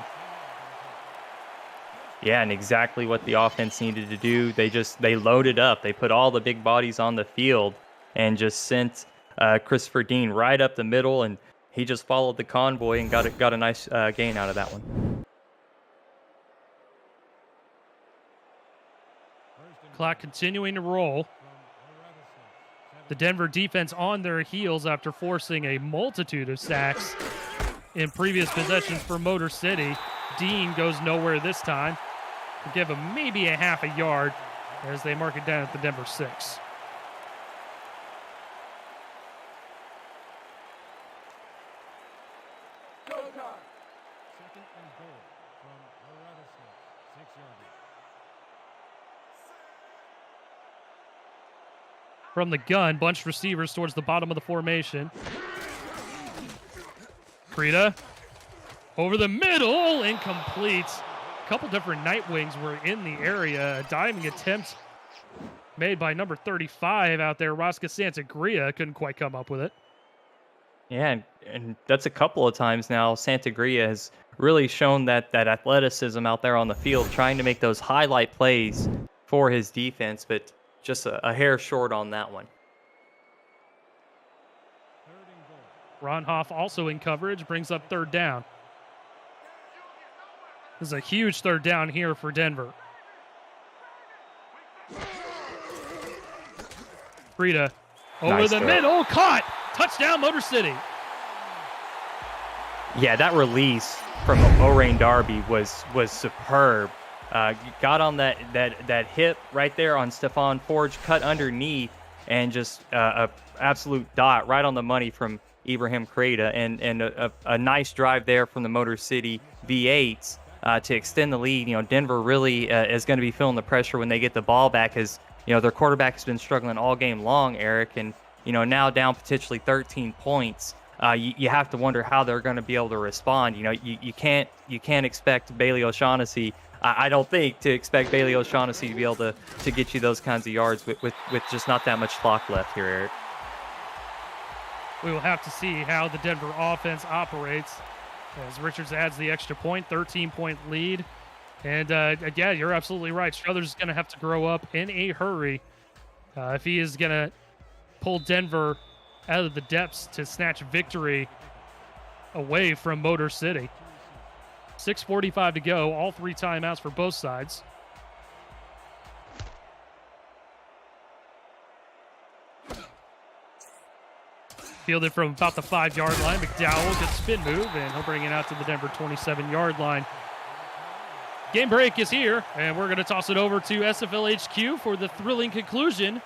Yeah, and exactly what the offense needed to do. They loaded up. They put all the big bodies on the field and just sent Christopher Dean right up the middle, and he just followed the convoy and got a nice gain out of that one. Clock continuing to roll. The Denver defense on their heels after forcing a multitude of sacks in previous possessions for Motor City. Dean goes nowhere this time. To give him maybe a half a yard as they mark it down at the Denver 6. From the gun, bunched receivers towards the bottom of the formation. Creta over the middle, incomplete. A couple different Nightwings were in the area. A diving attempt made by number 35 out there, Rosca Santagria. Couldn't quite come up with it. Yeah, and that's a couple of times now. Santagria has really shown that athleticism out there on the field, trying to make those highlight plays for his defense, but just a hair short on that one. Ron Hoff also in coverage, brings up 3rd down. This is a huge 3rd down here for Denver. Creta over Nice the throw. middle, caught! Touchdown, Motor City. Yeah, that release from O'Rain Darby was superb. Got on that hip right there on Stephon Forge, cut underneath, and just a absolute dot right on the money from Ibrahim Creta, and a nice drive there from the Motor City V8s to extend the lead. Denver really is going to be feeling the pressure when they get the ball back, as their quarterback has been struggling all game long, Eric, and now down potentially 13 points. You have to wonder how they're going to be able to respond. You can't expect Bailey O'Shaughnessy. I don't think to expect Bailey O'Shaughnessy to be able to get you those kinds of yards with just not that much clock left here, Eric. We will have to see how the Denver offense operates as Richards adds the extra point, 13-point lead. And, yeah, you're absolutely right. Struthers is going to have to grow up in a hurry if he is going to pull Denver out of the depths to snatch victory away from Motor City. 6:45 to go, all 3 timeouts for both sides. Fielded from about the 5-yard line. McDowell gets spin move, and he'll bring it out to the Denver 27-yard line. Game break is here, and we're going to toss it over to SFL HQ for the thrilling conclusion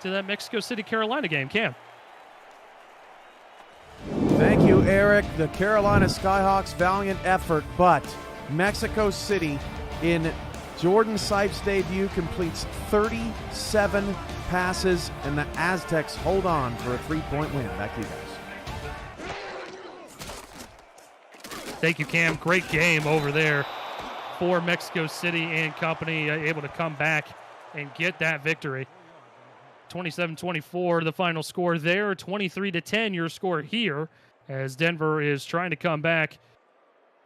to that Mexico City-Carolina game. Cam. Thank you, Eric. The Carolina Skyhawks, valiant effort, but Mexico City in Jordan Sipes' debut, completes 37 passes, and the Aztecs hold on for a 3-point win. Back to you guys. Thank you, Cam. Great game over there for Mexico City and company, able to come back and get that victory. 27-24, the final score there. 23-10, your score here, as Denver is trying to come back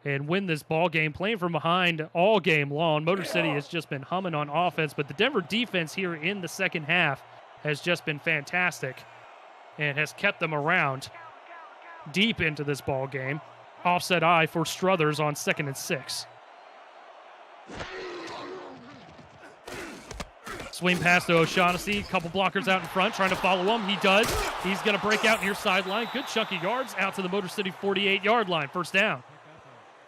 and win this ball game, playing from behind all game long. Motor City has just been humming on offense, but the Denver defense here in the second half has just been fantastic and has kept them around deep into this ball game. Offset eye for Struthers on 2nd and 6. Swing pass to O'Shaughnessy. Couple blockers out in front trying to follow him. He does. He's going to break out near sideline. Good chunky yards out to the Motor City 48-yard line. First down.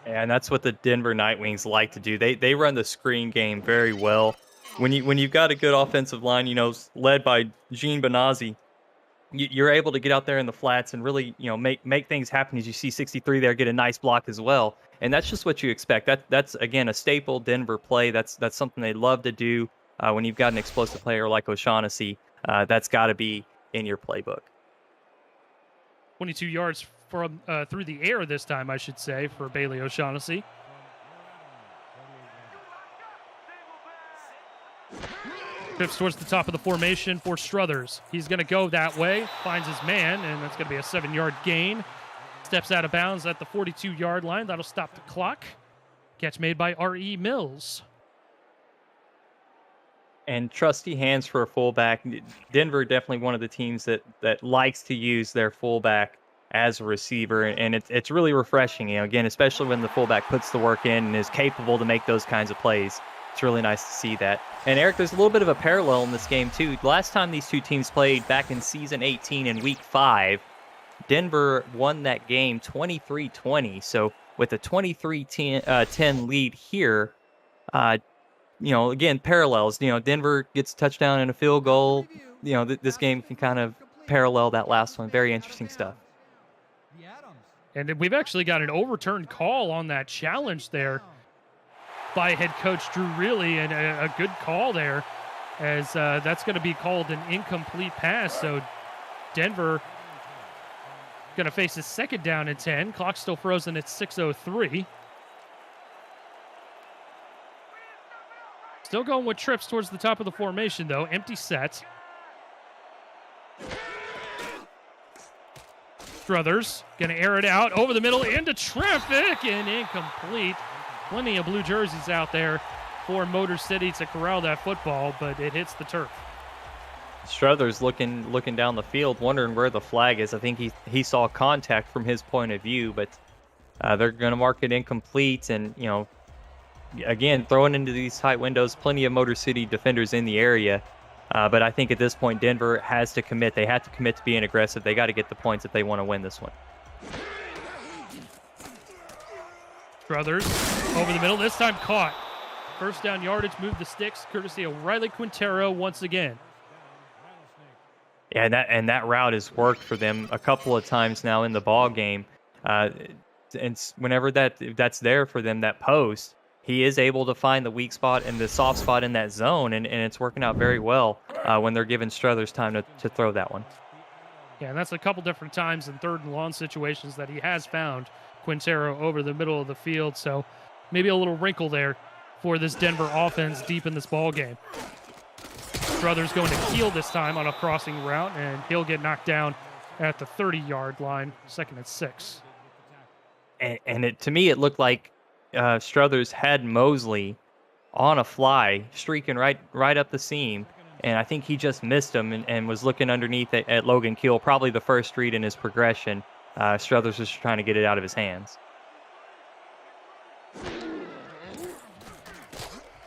And that's what the Denver Nightwings like to do. They run the screen game very well. When you've got a good offensive line, led by Gene Benazzi, you're able to get out there in the flats and really, make things happen. As you see 63 there get a nice block as well. And that's just what you expect. That's again a staple Denver play. That's something they love to do. When you've got an explosive player like O'Shaughnessy, that's got to be in your playbook. 22 yards from through the air this time, I should say, for Bailey O'Shaughnessy. Drifts towards the top of the formation for Struthers. He's going to go that way, finds his man, and that's going to be a 7-yard gain. Steps out of bounds at the 42-yard line. That'll stop the clock. Catch made by R.E. Mills. And trusty hands for a fullback. Denver definitely one of the teams that likes to use their fullback as a receiver, and it's really refreshing. Again, especially when the fullback puts the work in and is capable to make those kinds of plays. It's really nice to see that. And Eric, there's a little bit of a parallel in this game too. Last time these two teams played back in season 18 in week 5, Denver won that game 23-20. So with a 23-10 lead here, again, parallels. Denver gets a touchdown and a field goal. This game can kind of parallel that last one. Very interesting stuff. And we've actually got an overturned call on that challenge there by head coach Drew Reilly, and a good call there, as that's going to be called an incomplete pass. So Denver going to face a 2nd down and 10. Clock still frozen at 6:03. Still going with trips towards the top of the formation, though. Empty set. Struthers going to air it out over the middle into traffic and incomplete. Plenty of blue jerseys out there for Motor City to corral that football, but it hits the turf. Struthers looking down the field, wondering where the flag is. I think he saw contact from his point of view, but they're going to mark it incomplete. And, again, throwing into these tight windows, plenty of Motor City defenders in the area. But I think at this point, Denver has to commit. They have to commit to being aggressive. They got to get the points if they want to win this one. Struthers over the middle, this time caught. First down yardage, move the sticks, courtesy of Riley Quintero once again. Yeah, and that route has worked for them a couple of times now in the ball game. And whenever that's there for them, that post, he is able to find the weak spot and the soft spot in that zone, and it's working out very well when they're giving Struthers time to throw that one. Yeah, and that's a couple different times in 3rd and long situations that he has found Quintero over the middle of the field, so maybe a little wrinkle there for this Denver offense deep in this ball game. Struthers going to Keel this time on a crossing route, and he'll get knocked down at the 30-yard line, 2nd and 6. And to me, it looked like Struthers had Mosley on a fly, streaking right up the seam, and I think he just missed him and was looking underneath at Logan Keel, probably the first read in his progression. Struthers was trying to get it out of his hands.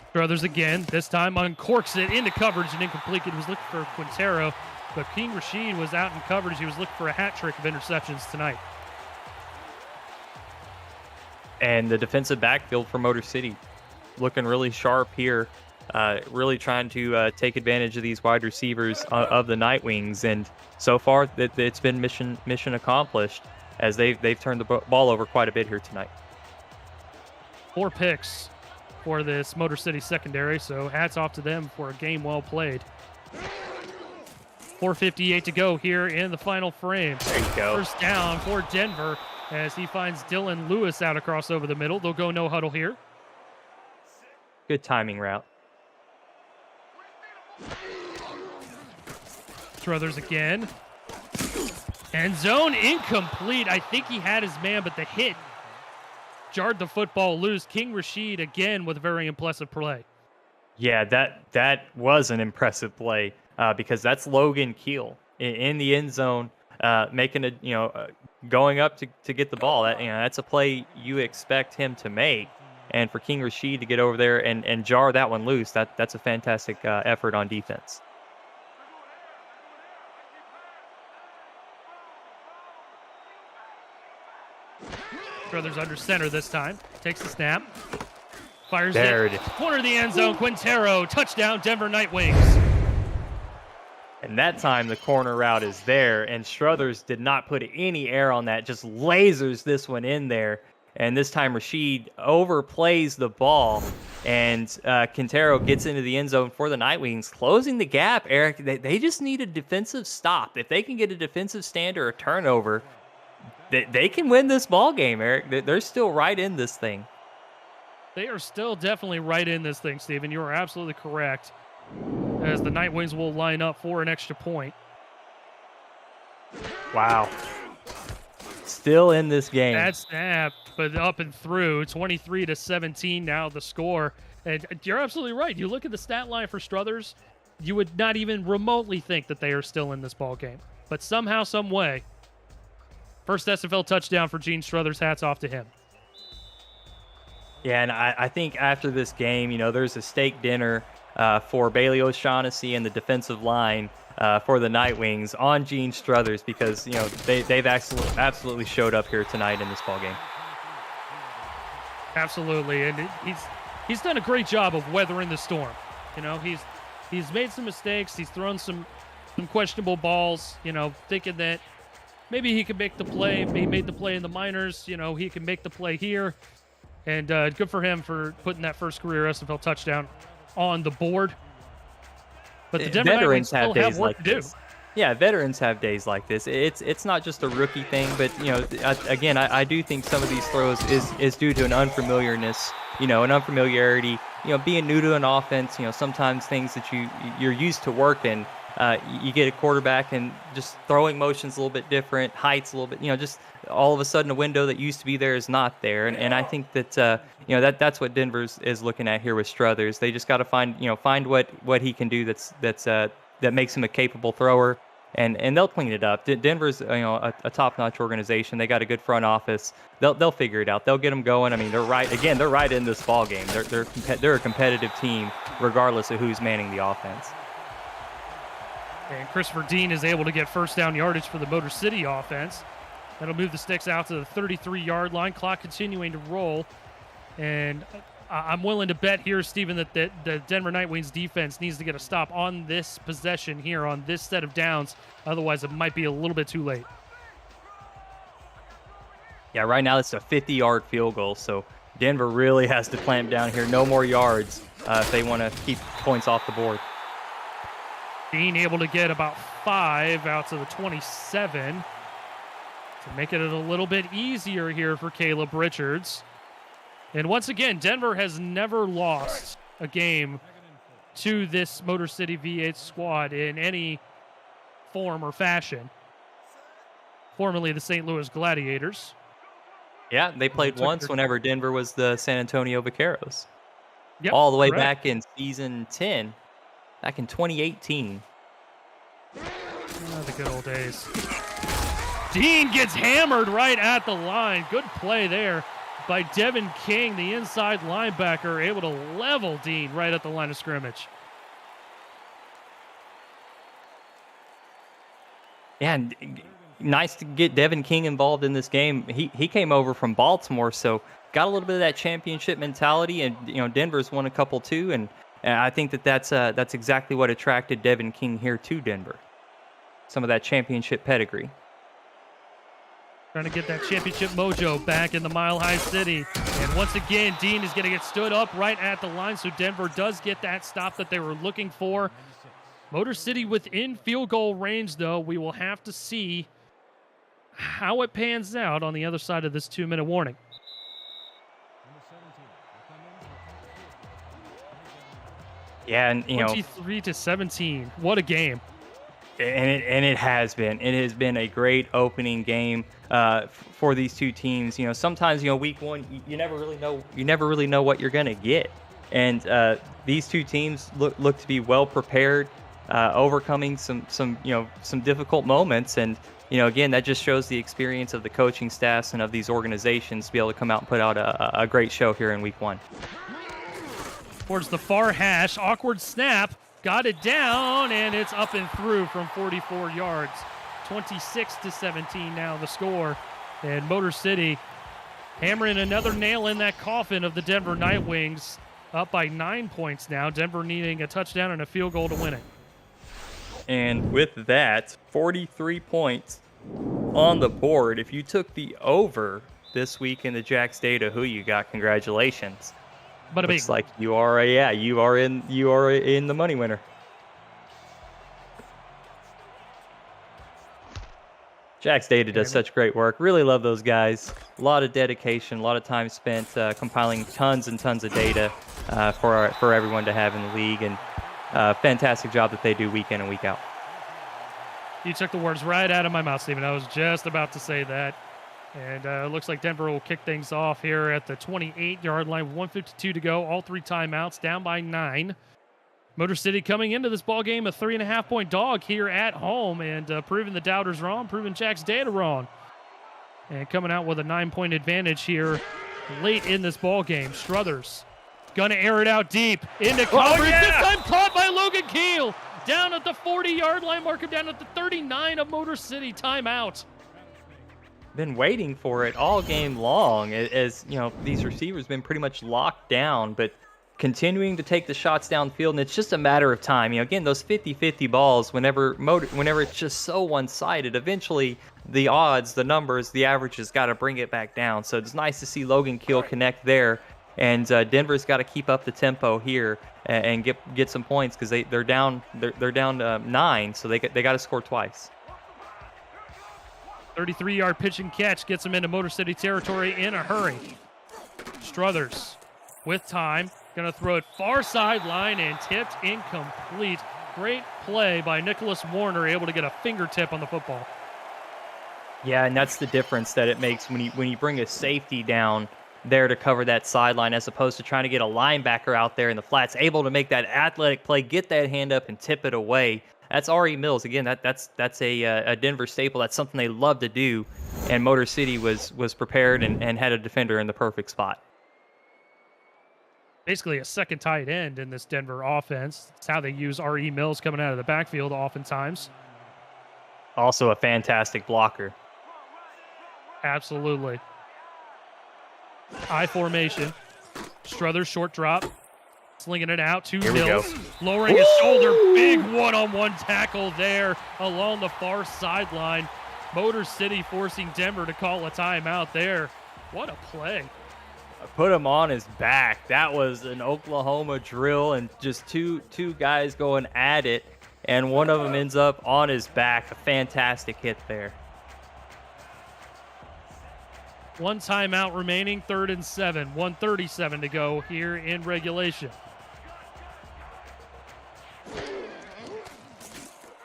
Struthers again, this time uncorks it into coverage and incomplete. He was looking for Quintero, but King Rashid was out in coverage. He was looking for a hat trick of interceptions tonight. And the defensive backfield for Motor City looking really sharp here, really trying to take advantage of these wide receivers of the Nightwings. And so far, it's been mission accomplished, as they've turned the ball over quite a bit here tonight. 4 picks for this Motor City secondary, so hats off to them for a game well played. 4:58 to go here in the final frame. There you go. First down for Denver as he finds Dylan Lewis out across over the middle. They'll go no huddle here. Good timing route. Struthers again. End zone incomplete. I think he had his man, but the hit jarred the football loose. King Rashid again with a very impressive play. Yeah, that was an impressive play because that's Logan Keel in the end zone, making going up to get the ball. That's a play you expect him to make, and for King Rashid to get over there and jar that one loose, that's a fantastic effort on defense. Struthers under center this time. Takes the snap. Fires There it. it is. Corner of the end zone. Quintero. Touchdown, Denver Nightwings. And that time the corner route is there, and Struthers did not put any air on that, just lasers this one in there. And this time Rashid overplays the ball, and Quintero gets into the end zone for the Nightwings, closing the gap, Eric. They just need a defensive stop. If they can get a defensive stand or a turnover, they can win this ball game, Eric. They're still right in this thing. They are still definitely right in this thing, Steven. You are absolutely correct. As the Nightwings will line up for an extra point. Wow. Still in this game. Bad snap, but up and through. 23-17 now the score. And you're absolutely right. You look at the stat line for Struthers, you would not even remotely think that they are still in this ball game. But somehow, some way, first SFL touchdown for Gene Struthers. Hats off to him. Yeah, and I think after this game, there's a steak dinner for Bailey O'Shaughnessy and the defensive line for the Nightwings on Gene Struthers because, they've absolutely showed up here tonight in this ballgame. Absolutely, and he's done a great job of weathering the storm. He's made some mistakes. He's thrown some questionable balls, thinking that maybe he could make the play. He made the play in the minors. He can make the play here. And good for him for putting that first career SFL touchdown on the board. But the Denver Nightwings still have work to do. Yeah, veterans have days like this. It's not just a rookie thing, but again, I do think some of these throws is due to an unfamiliarness, an unfamiliarity. Being new to an offense, sometimes things that you're used to working. You get a quarterback and just throwing motions a little bit different, heights a little bit, just all of a sudden a window that used to be there is not there. And I think that, that's what Denver is looking at here with Struthers. They just got to find what he can do that makes him a capable thrower, and they'll clean it up. Denver's, a top-notch organization. They got a good front office. They'll figure it out. They'll get them going. I mean, they're right in this ball game. They're a competitive team regardless of who's manning the offense. And Christopher Dean is able to get first down yardage for the Motor City offense. That'll move the sticks out to the 33-yard line. Clock continuing to roll. And I'm willing to bet here, Stephen, that the Denver Nightwings defense needs to get a stop on this possession here, on this set of downs. Otherwise, it might be a little bit too late. Yeah, right now it's a 50-yard field goal, so Denver really has to clamp down here. No more yards if they want to keep points off the board. Dean able to get about 5 out to the 27 to make it a little bit easier here for Caleb Richards. And once again, Denver has never lost a game to this Motor City V8 squad in any form or fashion. Formerly the St. Louis Gladiators. Yeah, they played once whenever Denver was the San Antonio Vaqueros. Yep, all the way correct. back in season 10. Back in 2018. Oh, the good old days. Dean gets hammered right at the line. Good play there by Devin King, the inside linebacker, able to level Dean right at the line of scrimmage. Yeah, and nice to get Devin King involved in this game. He came over from Baltimore, so got a little bit of that championship mentality, and Denver's won a couple too, and I think that's exactly what attracted Devin King here to Denver. Some of that championship pedigree. Trying to get that championship mojo back in the Mile High City. And once again, Dean is going to get stood up right at the line, so Denver does get that stop that they were looking for. Motor City within field goal range, though. We will have to see how it pans out on the other side of this 2-minute warning. Yeah, and 23-17. What a game. And it has been. It has been a great opening game for these two teams. Sometimes week one you never really know. You never really know what you're gonna get. And these two teams look to be well prepared, overcoming some difficult moments. And again, that just shows the experience of the coaching staffs and of these organizations to be able to come out and put out a great show here in week one. Towards the far hash, awkward snap, got it down, and it's up and through from 44 yards. 26-17 now the score, and Motor City hammering another nail in that coffin of the Denver Nightwings, up by 9 points now. Denver needing a touchdown and a field goal to win it. And with that, 43 points on the board. If you took the over this week in the Jack's data, who you got? Congratulations. But looks like you are in the money winner. Jack's data does such great work. Really love those guys. A lot of dedication, a lot of time spent compiling tons and tons of data for everyone to have in the league, and fantastic job that they do week in and week out. You took the words right out of my mouth, Stephen. I was just about to say that. And it looks like Denver will kick things off here at the 28-yard line. 1:52 to go. All 3 timeouts, down by 9. Motor City coming into this ball game a 3.5-point dog here at home, and proving the doubters wrong, proving Jack's data wrong, and coming out with a 9-point advantage here late in this ball game. Struthers gonna air it out deep into coverage. This time caught by Logan Keel down at the 40-yard line. Mark him down at the 39 of Motor City. Timeout. Been waiting for it all game long, as these receivers been pretty much locked down, but continuing to take the shots downfield, and it's just a matter of time. Again, those 50-50 balls, whenever it's just so one-sided, eventually the odds, the numbers, the averages got to bring it back down. So it's nice to see Logan Keel connect there, and Denver's got to keep up the tempo here and get some points, because they're down 9, so they got to score twice. 33-yard pitch and catch gets him into Motor City territory in a hurry. Struthers with time, going to throw it far sideline and tipped incomplete. Great play by Nicholas Warner, able to get a fingertip on the football. Yeah, and that's the difference that it makes when you bring a safety down there to cover that sideline, as opposed to trying to get a linebacker out there in the flats, able to make that athletic play, get that hand up and tip it away. That's R.E. Mills. Again, that's a Denver staple. That's something they love to do, and Motor City was prepared and had a defender in the perfect spot. Basically a second tight end in this Denver offense. It's how they use R.E. Mills coming out of the backfield oftentimes. Also a fantastic blocker. Absolutely. I formation. Struthers short drop. Slinging it out to Mills. Lowering his shoulder. Big one-on-one tackle there along the far sideline. Motor City forcing Denver to call a timeout there. What a play. Put him on his back. That was an Oklahoma drill, and just two guys going at it, and one of them ends up on his back. A fantastic hit there. 1 timeout remaining, 3rd and 7. 1:37 to go here in regulation.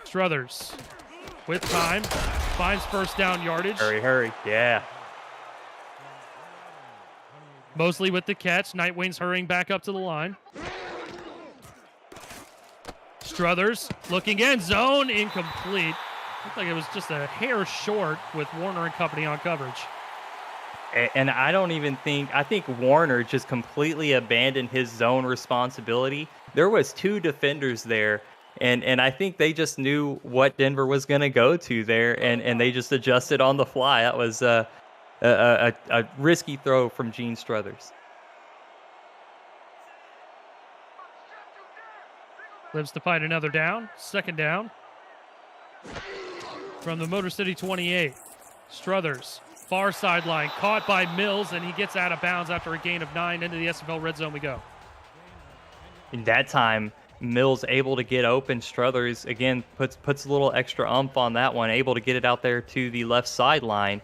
Struthers with time, finds first down yardage. Hurry, yeah. Mosley with the catch. Nightwings hurrying back up to the line. Struthers looking end zone, incomplete. Looked like it was just a hair short with Warner and company on coverage. And I think Warner just completely abandoned his zone responsibility. There was 2 defenders there, and I think they just knew what Denver was going to go to there, and they just adjusted on the fly. That was a risky throw from Gene Struthers. Lives to fight another down. 2nd down. From the Motor City 28. Struthers Far sideline, caught by Mills, and he gets out of bounds after a gain of 9. Into the SFL red zone we go. In that time, Mills able to get open. Struthers, again, puts a little extra oomph on that one, able to get it out there to the left sideline.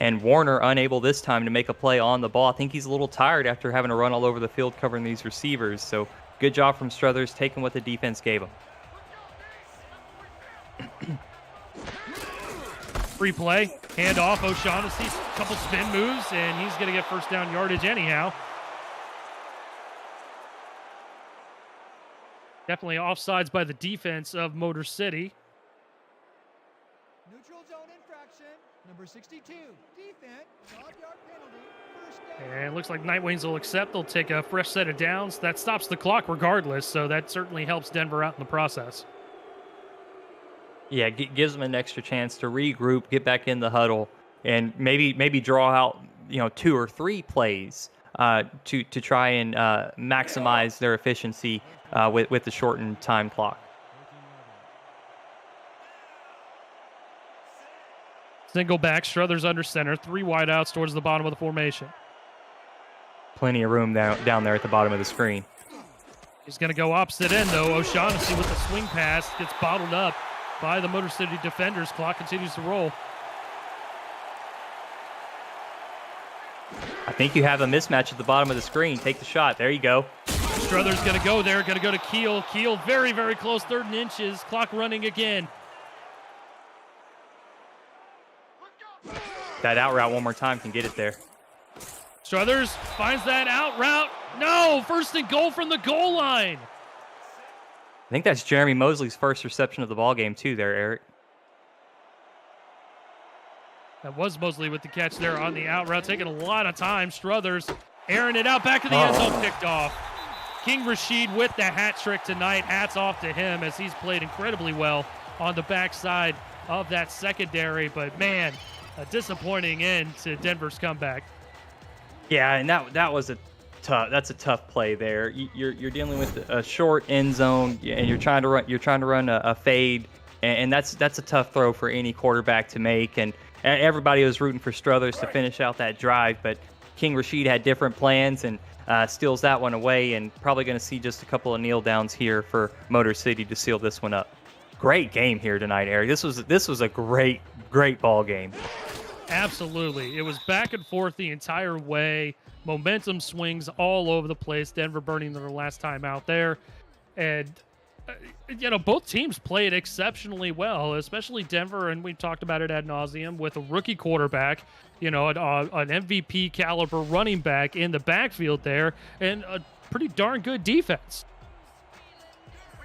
And Warner unable this time to make a play on the ball. I think he's a little tired after having to run all over the field covering these receivers. So good job from Struthers, taking what the defense gave him. Free play, handoff, O'Shaughnessy, couple spin moves, and he's going to get first down yardage anyhow. Definitely offsides by the defense of Motor City. Neutral zone infraction, number 62. Defense, 5-yard penalty, first down. And it looks like Nightwings will accept. They'll take a fresh set of downs. That stops the clock regardless, so that certainly helps Denver out in the process. Yeah, gives them an extra chance to regroup, get back in the huddle, and maybe draw out 2 or 3 plays to try and maximize their efficiency with the shortened time clock. Single back, Struthers under center, 3 wideouts towards the bottom of the formation. Plenty of room down there at the bottom of the screen. He's going to go opposite end, though. O'Shaughnessy with the swing pass gets bottled up by the Motor City defenders. Clock continues to roll. I think you have a mismatch at the bottom of the screen. Take the shot. There you go. Struthers going to go there. Going to go to Keel. Keel very, very close. 3rd and inches. Clock running again. That out route one more time can get it there. Struthers finds that out route. No! 1st and goal from the goal line. I think that's Jeremy Mosley's first reception of the ball game too there, Eric. That was Mosley with the catch there on the out route, taking a lot of time. Struthers airing it out, back of the end zone, picked off. King Rashid with the hat trick tonight. Hats off to him as he's played incredibly well on the backside of that secondary. But man, a disappointing end to Denver's comeback. Yeah, and that was that's a tough play there. You're dealing with a short end zone, and you're trying to run a fade, and that's a tough throw for any quarterback to make. And everybody was rooting for Struthers to finish out that drive, but King Rashid had different plans and steals that one away, and probably going to see just a couple of kneel downs here for Motor City to seal this one up. Great game here tonight, Eric. This was a great ball game. Absolutely. It was back and forth the entire way. Momentum swings all over the place. Denver burning their last time out there. And, both teams played exceptionally well, especially Denver, and we've talked about it ad nauseum, with a rookie quarterback, an MVP caliber running back in the backfield there, and a pretty darn good defense.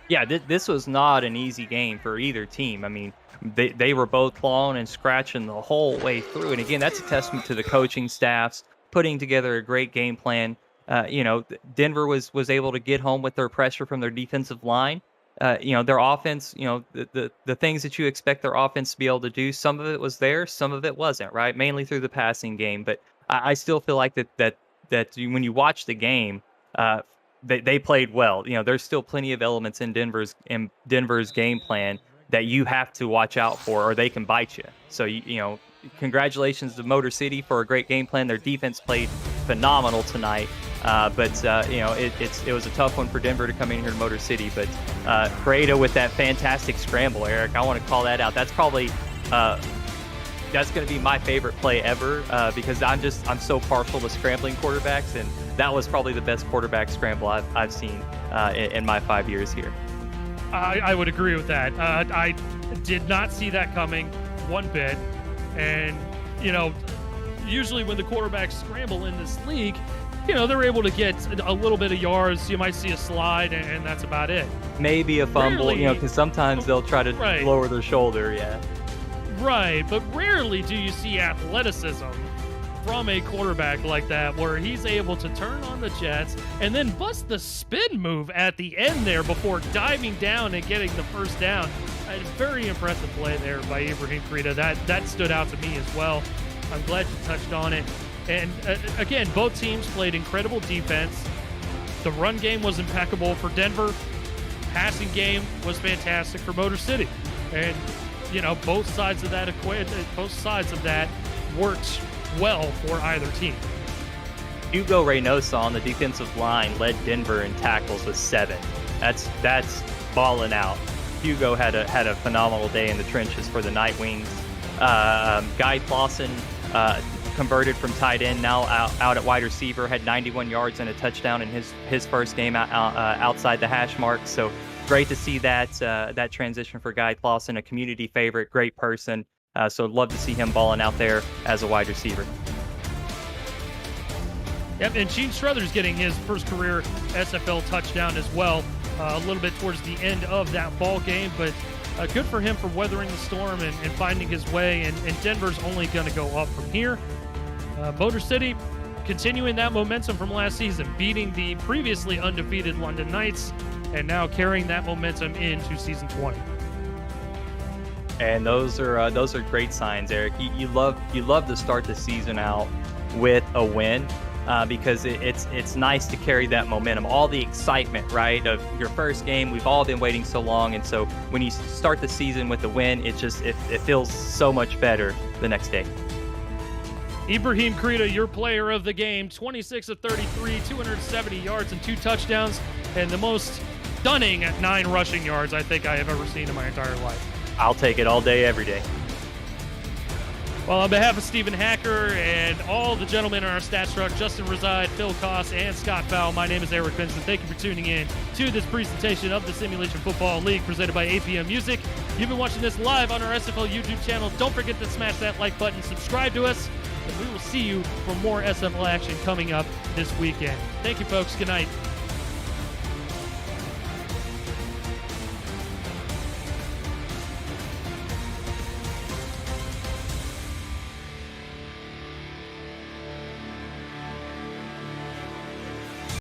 Yeah, this was not an easy game for either team. I mean, they were both clawing and scratching the whole way through. And again, that's a testament to the coaching staffs putting together a great game plan. Denver was able to get home with their pressure from their defensive line. Their offense, the things that you expect their offense to be able to do, some of it was there, some of it wasn't, right? Mainly through the passing game. But I still feel like that when you watch the game, they played well. There's still plenty of elements in Denver's game plan that you have to watch out for, or they can bite you. So congratulations to Motor City for a great game plan. Their defense played phenomenal tonight, but it was a tough one for Denver to come in here to Motor City. But Pareto with that fantastic scramble, Eric, I want to call that out. That's probably that's going to be my favorite play ever because I'm so partial to scrambling quarterbacks, and that was probably the best quarterback scramble I've seen in my 5 years here. I would agree with that. I did not see that coming one bit. And, usually when the quarterbacks scramble in this league, they're able to get a little bit of yards. You might see a slide, and that's about it. Maybe a fumble, because sometimes they'll try to lower their shoulder, yeah. Right, but rarely do you see athleticism from a quarterback like that, where he's able to turn on the jets and then bust the spin move at the end there before diving down and getting the first down. A very impressive play there by Ibrahim Krita. That stood out to me as well. I'm glad you touched on it. And again, both teams played incredible defense. The run game was impeccable for Denver. Passing game was fantastic for Motor City. And both sides of that worked well for either team. Hugo Reynosa on the defensive line led Denver in tackles with 7. That's balling out. Hugo had a phenomenal day in the trenches for the Night Wings. Guy Clausen converted from tight end, now out at wide receiver, had 91 yards and a touchdown in his first game outside the hash mark. So great to see that transition for Guy Clausen, a community favorite, great person. So love to see him balling out there as a wide receiver. Yep, and Gene Struthers getting his first career SFL touchdown as well, a little bit towards the end of that ball game, but good for him for weathering the storm and finding his way, and Denver's only going to go up from here. Motor City continuing that momentum from last season, beating the previously undefeated London Knights, and now carrying that momentum into season 20. And those are great signs, Eric. You love to start the season out with a win. Because it's nice to carry that momentum, all the excitement, right, of your first game. We've all been waiting so long, and so when you start the season with a win, it feels so much better the next day. Ibrahim Krita, your player of the game, 26 of 33, 270 yards and 2 touchdowns, and the most stunning 9 rushing yards I think I have ever seen in my entire life. I'll take it all day, every day. Well, on behalf of Stephen Hacker and all the gentlemen on our stats truck, Justin Reside, Phil Koss, and Scott Fowle, my name is Eric Benson. Thank you for tuning in to this presentation of the Simulation Football League presented by APM Music. You've been watching this live on our SFL YouTube channel. Don't forget to smash that like button, subscribe to us, and we will see you for more SFL action coming up this weekend. Thank you, folks. Good night.